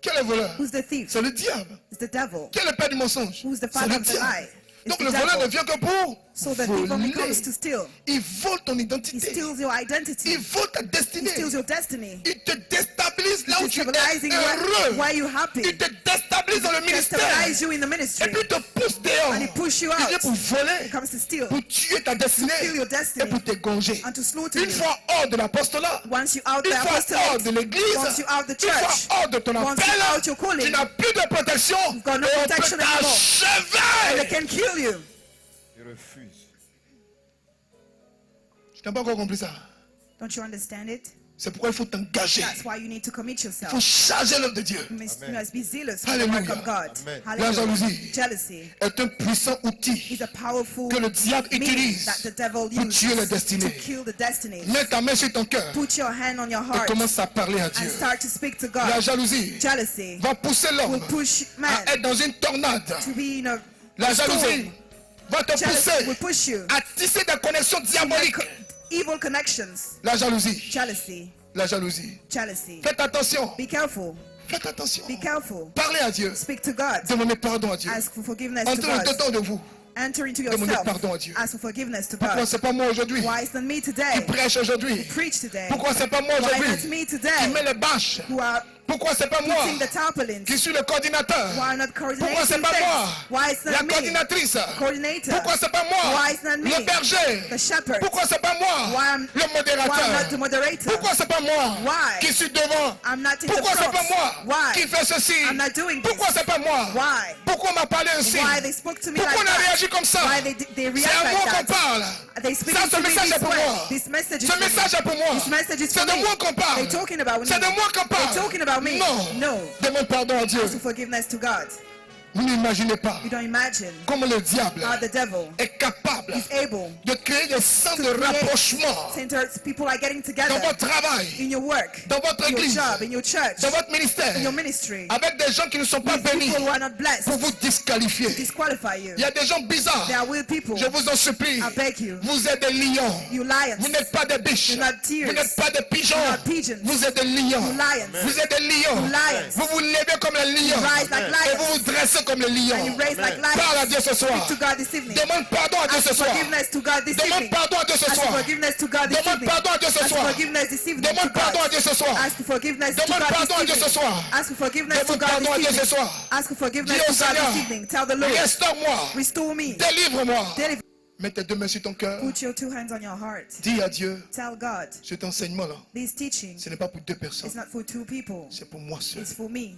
Qui est le voleur? Who's the thief? C'est le diable. It's the devil. Qui est le père du mensonge? Who's the C'est father le of the diable. lie? It's Donc the le voleur ne devil. vient que pour So the thief only comes to voler. steal. Il vole ton He identité. steals your identity. Il vole ta He destinée. steals your destiny. Il te déstabilise là où tu es Destabilizing heureux. where you happy. Il te déstabilise dans le ministère. Destabilize you in the Et ministry. puis il te pousse dehors. And he push you Il vient out. pour voler, He comes to steal. pour tuer ta destinée Kill your et destiny. pour t'égorger. And to slaughter Une you. fois hors de l'apostolat, Once you out une the fois hors apostolate, de l'église, once you out the une fois church, hors de ton once appel, you out your calling, tu n'as plus de protection got no et on peut protection anymore. and they t'achever. can kill you. Je refuse. Tu n'as pas encore compris ça. Don't you understand it? C'est pourquoi il faut t'engager. That's why you need to commit Il yourself. faut charger l'œuvre de Dieu. You must Amen. be zealous for the work Hallelujah. of God. Amen. La Hallelujah. jalousie Jealousy est un puissant outil is a powerful que le diable means utilise that the devil pour tuer les uses destinées. to kill the destiny. Mets ta main sur ton cœur Put your hand on your et heart commence à parler à and Dieu. start to speak to La God. jalousie Jealousy va pousser l'homme will push man à être dans une tornade. to be in a La storm. jalousie va te Jealousy will pousser push you à tisser des connexions to make diaboliques. evil connections. La jalousie. Jealousy. La jalousie. Jealousy. Faites attention. Be careful. Faites attention. Be careful. Parlez à Dieu. Speak to God. Demandez pardon à Dieu. Ask for forgiveness to Entrez God. dedans de vous. Enter into Demandez yourself. pardon à Dieu. Ask for forgiveness to Pourquoi God. c'est pas moi aujourd'hui Why is not me qui today? prêche aujourd'hui? Preach today. Pourquoi c'est pas moi Why not aujourd'hui me qui today? met les bâches? Who are Pourquoi c'est pas moi putting the tarpaulins? qui suis le coordinateur? Why not Pourquoi coordinating c'est pas things? moi Why it's la not me? coordinatrice? Coordinator. Pourquoi c'est pas moi Why it's not me? le berger? The shepherd. Pourquoi c'est pas moi Why I'm- le Why I'm not modérateur? the moderator? Pourquoi c'est pas moi Why? qui suis devant? I'm not in the Pourquoi c'est front. pas moi Why? qui fais ceci? I'm not doing Pourquoi this. c'est pas moi? Why? Pourquoi on m'a parlé ainsi? Why they spoke to me Pourquoi like on a that? réagi comme ça? Why they C'est react à moi like qu'on that? parle. They speak Ça, to ce me message this est pour way. moi. This message is Ce for me. message est pour moi. This message is C'est for de me. moi qu'on parle. They're talking about me. C'est de moi qu'on parle. They're talking about me. Non. No. Demande pardon à Dieu. Ask for forgiveness to God. Vous n'imaginez pas You don't imagine comment le diable how the devil est capable is able de créer des centres to de create rapprochement centers. People are getting dans together votre travail, in your work, dans votre in your église, job, in your church, dans votre ministère, in your ministry, avec des gens qui ne sont pas with bénis people who are not blessed, pour vous disqualifier. disqualify you. Il y a des gens bizarres. There are weird people. Je vous en supplie. I beg you. Vous êtes des lions. You lions. Vous n'êtes pas des biches. You're not tears. Vous n'êtes pas des pigeons. You're not pigeons. Vous êtes des lions. You lions. Vous êtes des lions. You lions. Vous vous levez comme les lions. rise like Et lions. vous vous dressez comme les And you lions. raise like Amen. Parle à lions. Dieu ce soir. Speak to God this evening. Demande pardon à Dieu Ask ce soir. forgiveness to God this Demande evening. pardon à Dieu ce Ask soir. forgiveness to God this Demande evening. pardon à Dieu ce Ask soir. forgiveness this evening to Demande pardon à Dieu God. ce soir. Ask forgiveness to Demande God pardon à Dieu this ce evening. soir. Ask forgiveness to Demande God pardon à Dieu this ce evening. soir. Ask forgiveness Dis au to God Seigneur, this evening. Tell the Lord, restaure-moi. restore me. Délivre-moi. Deliver. Mets tes deux mains sur ton cœur. Put your two hands on your heart. Dis à Dieu, Tell God, cet enseignement-là, this teaching ce n'est pas pour deux personnes. is not for two people. C'est pour moi seul. It's for me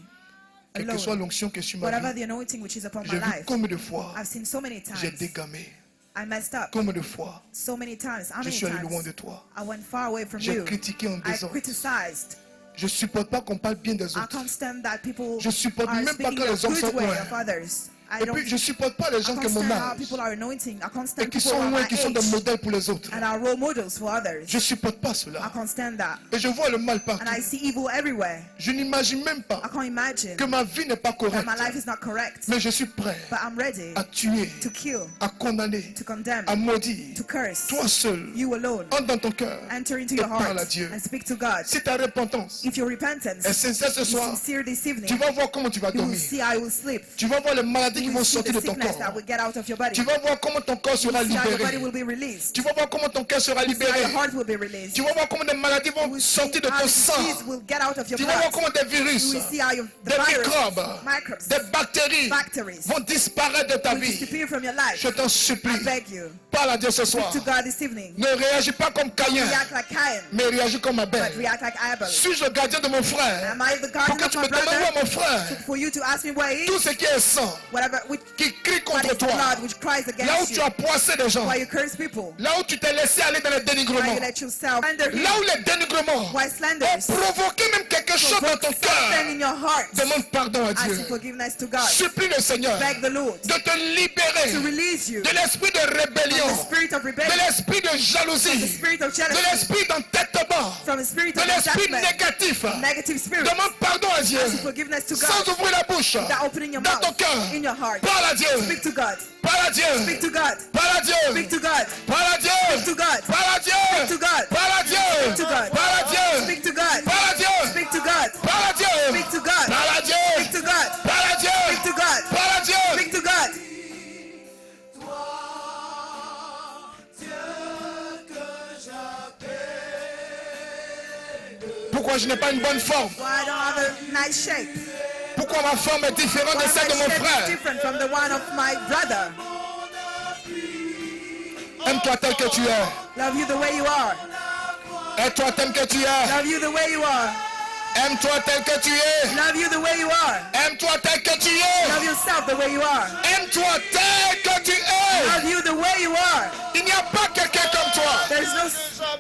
Quelle que soit alone. l'onction que sur ma Whatever vie, the anointing which is upon my j'ai vu life, combien de fois I've seen so many j'ai times. dégamé. I messed up Combien de fois so many times. How je many suis allé loin de times? toi. I went far away from J'ai you. critiqué en I disant, criticized. je supporte pas qu'on parle bien des I autres. can't stand that people Je supporte are même pas speaking que a les hommes good sont way loin. of others. I Et don't. puis je supporte pas les I gens can't que mon stand how âge people are anointing. I can't et stand qui people sont around loin, my qui sont des age modèles pour les autres. and are role models for others. Je supporte pas I cela. can't stand that. Et je vois le mal And I partout. see evil everywhere. Je n'imagine même I pas can't imagine que ma vie n'est pas that correcte. my life is not correct. Mais je suis prêt But I'm ready à tuer, to kill, à condamner, to condemn, à maudire. to curse. Toi seul, You alone. entre dans ton cœur Enter into et your parle à heart Dieu. and speak to God. Si ta repentance If your repentance est sincère ce is soir, sincere this evening, tu vas voir comment tu vas you will dormir. see I will sleep. Tu vas voir les maladies qui You vont will see sortir the de ton sickness that corps. will get out of your body. Tu vas voir comment ton corps sera See how your body libéré. will be released. Tu vas voir comment ton cœur sera See how libéré. your heart will be released. Tu vas voir comment des maladies You vont will see sortir de how ton the disease sang. will get out of your Tu vas voir blood. comment des virus, You will see how the des virus, microbes, microbes, des bactéries bacteries vont disparaître de ta will vie. disappear from your life. Je t'en I supplie. beg you. Parle à Dieu ce soir. To God this evening. Ne réagis pas comme Caïn, React like Cain, mais réagis comme but Abel. react like Abel. Suis-je le gardien de mon frère? Am I the guardian Pourquoi of tu my me demandes où brother? mon frère? For you to ask me where he Tout is, ce qui est sang, whatever, which qui crie what contre is toi, blood which cries là où against tu you, as poissé des gens, why you curse people, là où tu t'es laissé aller dans le why dénigrement, you let yourself slander him, là où les dénigrements why ont slanders, provoqué même quelque chose dans ton something cœur, in your heart. demande pardon à Ask Dieu. for forgiveness to God. Supplie le Seigneur Beg the Lord de te to libérer release you de l'esprit de from rébellion, the spirit of de rebellion, l'esprit de the jalousie, spirit of de jealousy, l'esprit d'entêtement, from the spirit de of l'esprit resentment, négatif. negative spirit. Demande pardon à Dieu Ask for forgiveness to sans God ouvrir la bouche. without opening your Dans ton mouth, cœur, in your heart. parle à Dieu, Speak to God. parle à Dieu, Speak to God. parle à Dieu, Speak to God. parle à Dieu, Speak to God. parle à Dieu, Speak to God. parle à Dieu, Speak to God. parle à Dieu, Speak to God. parle à Dieu, Speak to God. parle à Dieu, Speak to God. parle à Dieu, Speak to God. parle à Dieu, Speak to God. parle à Dieu. Speak to God. Pourquoi je n'ai pas une bonne forme? Why I don't have a nice shape? Pourquoi ma forme est différente Why de celle de my mon shape is frère? different from the one of my brother? Aime-toi tel que tu es. Love you the way you are. Aime-toi tel que tu es. Love you the way you are. Aime-toi tel que tu es. Love you the way you are. Aime-toi tel que tu es. Love yourself the way you are. Aime-toi tel que tu es. Love you the way you are. Il n'y a pas quelqu'un comme toi. There's no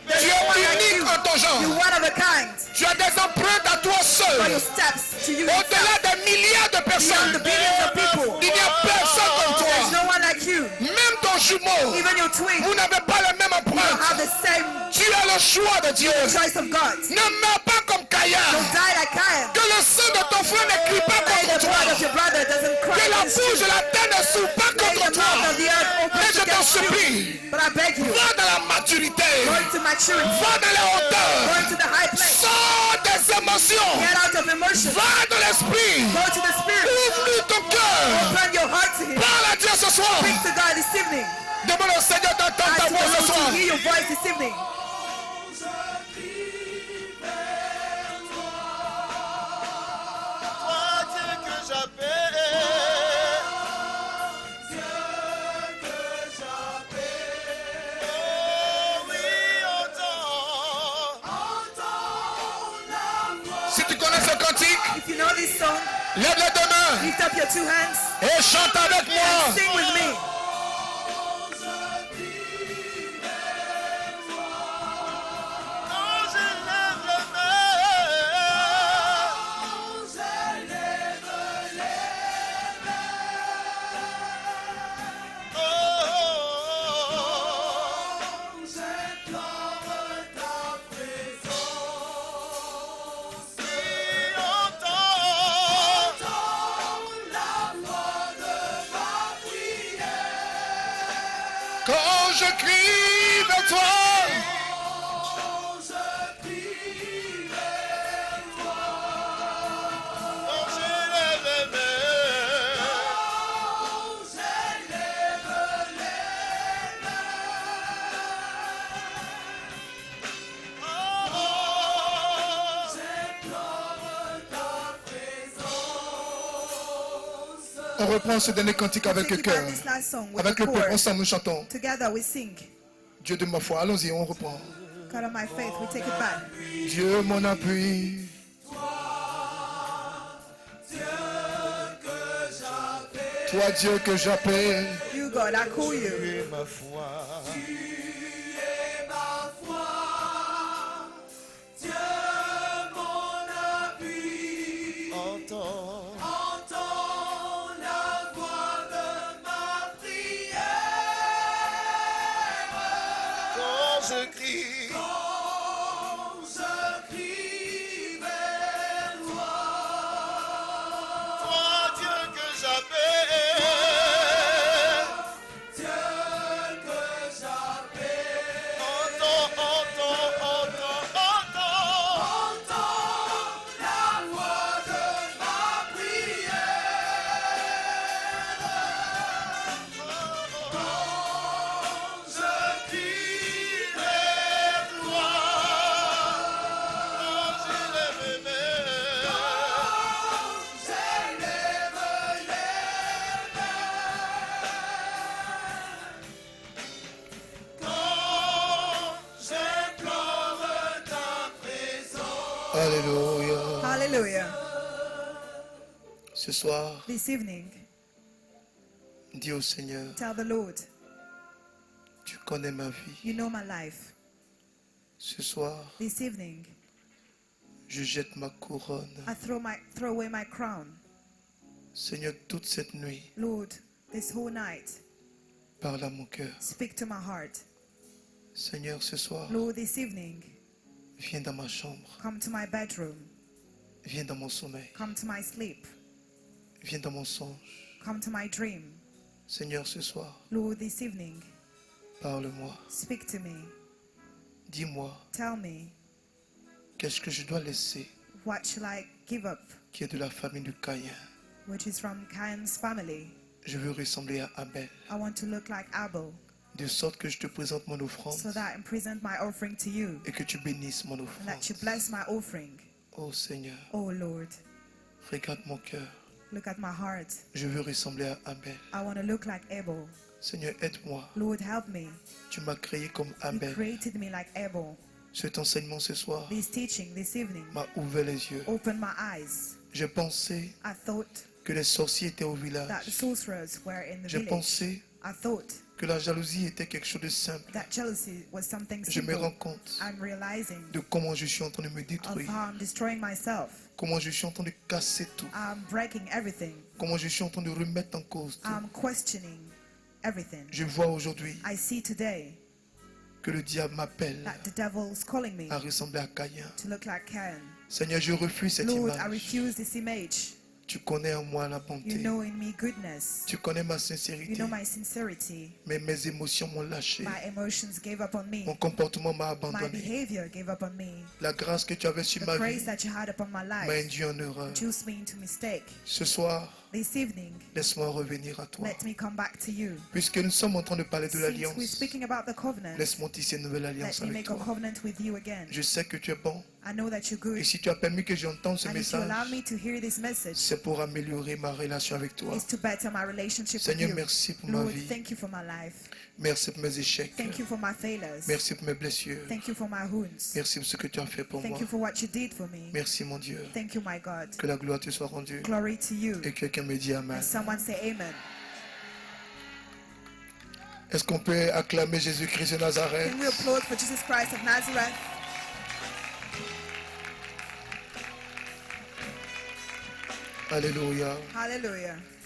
Tu es unique en ton genre. You're one of a kind. Tu as des empreintes à toi For your seul. steps to you. Au-delà des milliards de Beyond personnes, the billions of people. il n'y a personne comme There's toi. no one like you. Même ton jumeau, Even your twin. vous n'avez pas la même You have empreinte. the same Tu as le choix de Dieu. choice of God. Ne meurs pas comme Caïn. Don't die like Cain. Que le sang de ton frère ne crie pas May contre the blood of toi. your brother doesn't cry Que la against bouche you. de la terre ne s'ouvre pas May contre the mouth toi. of the earth open Mais je t'en against you. supplie, But I beg you, va dans la maturité. go into maturity. Va dans les Go hauteurs. into the high place. Sors des émotions. Get out of emotion. Va dans l'esprit. Go to the spirit. Ouvre-lui ton cœur. Open your heart to him. Parle à Dieu ce soir. Speak to God this evening. Demande au Seigneur d'entendre Ask ta the voix ce Lord soir. to hear your voice this evening. Toi, Dieu que j'appelle. Oh oui, entends. Si tu connais ce cantique, If you know this song, lève les deux mains lift up your two hands et chante avec and moi. sing with me. Quand je lève les mains. Quand je crie vers toi, Quand je lève les mains. on reprend ce dernier cantique avec le Think about cœur. this last song with Avec the le peuple, chorus. ensemble nous chantons. Together we sing. Dieu de ma foi, allons-y, on reprend. God of my faith, we take it back. Dieu mon appui. Toi Dieu que j'appelle. You God, I call you. Tu es ma foi. Entends. Quand je crie. Toi, Dieu que j'appelle. Entends, entends, entends, entends. Je crie vers toi. Quand je lève mes mains. Quand j'implore ta présence. Alléluia. Hallelujah. Ce soir, This evening, dis au Seigneur, tell the Lord, tu connais ma vie. you know my life. Ce soir, This evening, je jette ma couronne. I throw away my crown. Seigneur, toute cette nuit, Lord, this whole night, parle à mon cœur. speak to my heart. Seigneur, ce soir, Lord, this evening, viens dans ma chambre. come to my bedroom. Viens dans mon sommeil. Come to my sleep. Viens dans mon songe. Come to my dream. Seigneur, ce soir, Lord, this evening, parle-moi. speak to me. Dis-moi, Tell me, qu'est-ce que je dois laisser what shall I give up, qui est de la famille de Caïn. which is from Cain's family? Je veux ressembler à Abel. I want to look like Abel. de sorte que je te présente mon offrande so that I present my offering to you, et que tu bénisses mon and offrande. that you bless my offering. Oh Seigneur, Oh Lord, regarde mon cœur. look at my heart. Je veux ressembler à Abel. I want to look like Abel. Seigneur, aide-moi. Lord, help me. Tu m'as créé comme You Abel. created me like Abel. Cet enseignement ce soir This teaching this evening m'a ouvert les yeux. opened my eyes. J'ai pensé I thought que les sorciers étaient au that the village. sorcerers were in the J'ai village. pensé I thought que la jalousie était quelque chose de simple. that jealousy was something Je me rends simple. compte I'm realizing de comment je suis en train de me of détruire. how I'm destroying myself. Comment je suis en train de casser tout. I'm breaking everything. Comment je suis en train de remettre en cause tout. I'm questioning everything. Je vois aujourd'hui I see today que le diable m'appelle that the devil's calling me à ressembler à Caïn. to look like Cain. Seigneur, je refuse cette Lord, I image. refuse this image. Tu connais en moi la You bonté. know in me goodness. Tu connais ma You sincérité. know my sincerity. Mais mes émotions m'ont lâché. My emotions gave up on me. Mon comportement m'a My abandonné. behavior gave up on me. La grâce que tu avais sur The ma grace vie that you had upon my m'a life induit en erreur. induced me into mistake. Ce soir, This evening, laisse-moi revenir à toi. let me come back to you. Puisque nous sommes en train de parler de Since we're l'alliance, speaking about the covenant, laisse-moi tisser une nouvelle alliance let me avec make a toi. covenant with you again. Je sais que tu es bon. I know that you're good. Et si tu as permis que j'entende ce And if you allow message, me to hear this message, c'est pour améliorer ma relation avec toi. it's to better my relationship with Seigneur, you. merci pour ma Lord, vie. thank you for my life. Merci pour mes échecs. Thank you for my failures. Merci pour mes blessures. Thank you for my wounds. Merci pour ce que tu as fait pour moi. Thank you for what you did for me. Merci mon Dieu. Thank you, my God. Que la gloire te soit rendue. Glory to you. Et quelqu'un me dit Amen. And someone say amen. Est-ce qu'on peut acclamer Jésus-Christ de Nazareth? Can we applaud for Jesus Christ of Nazareth? Alléluia. Hallelujah.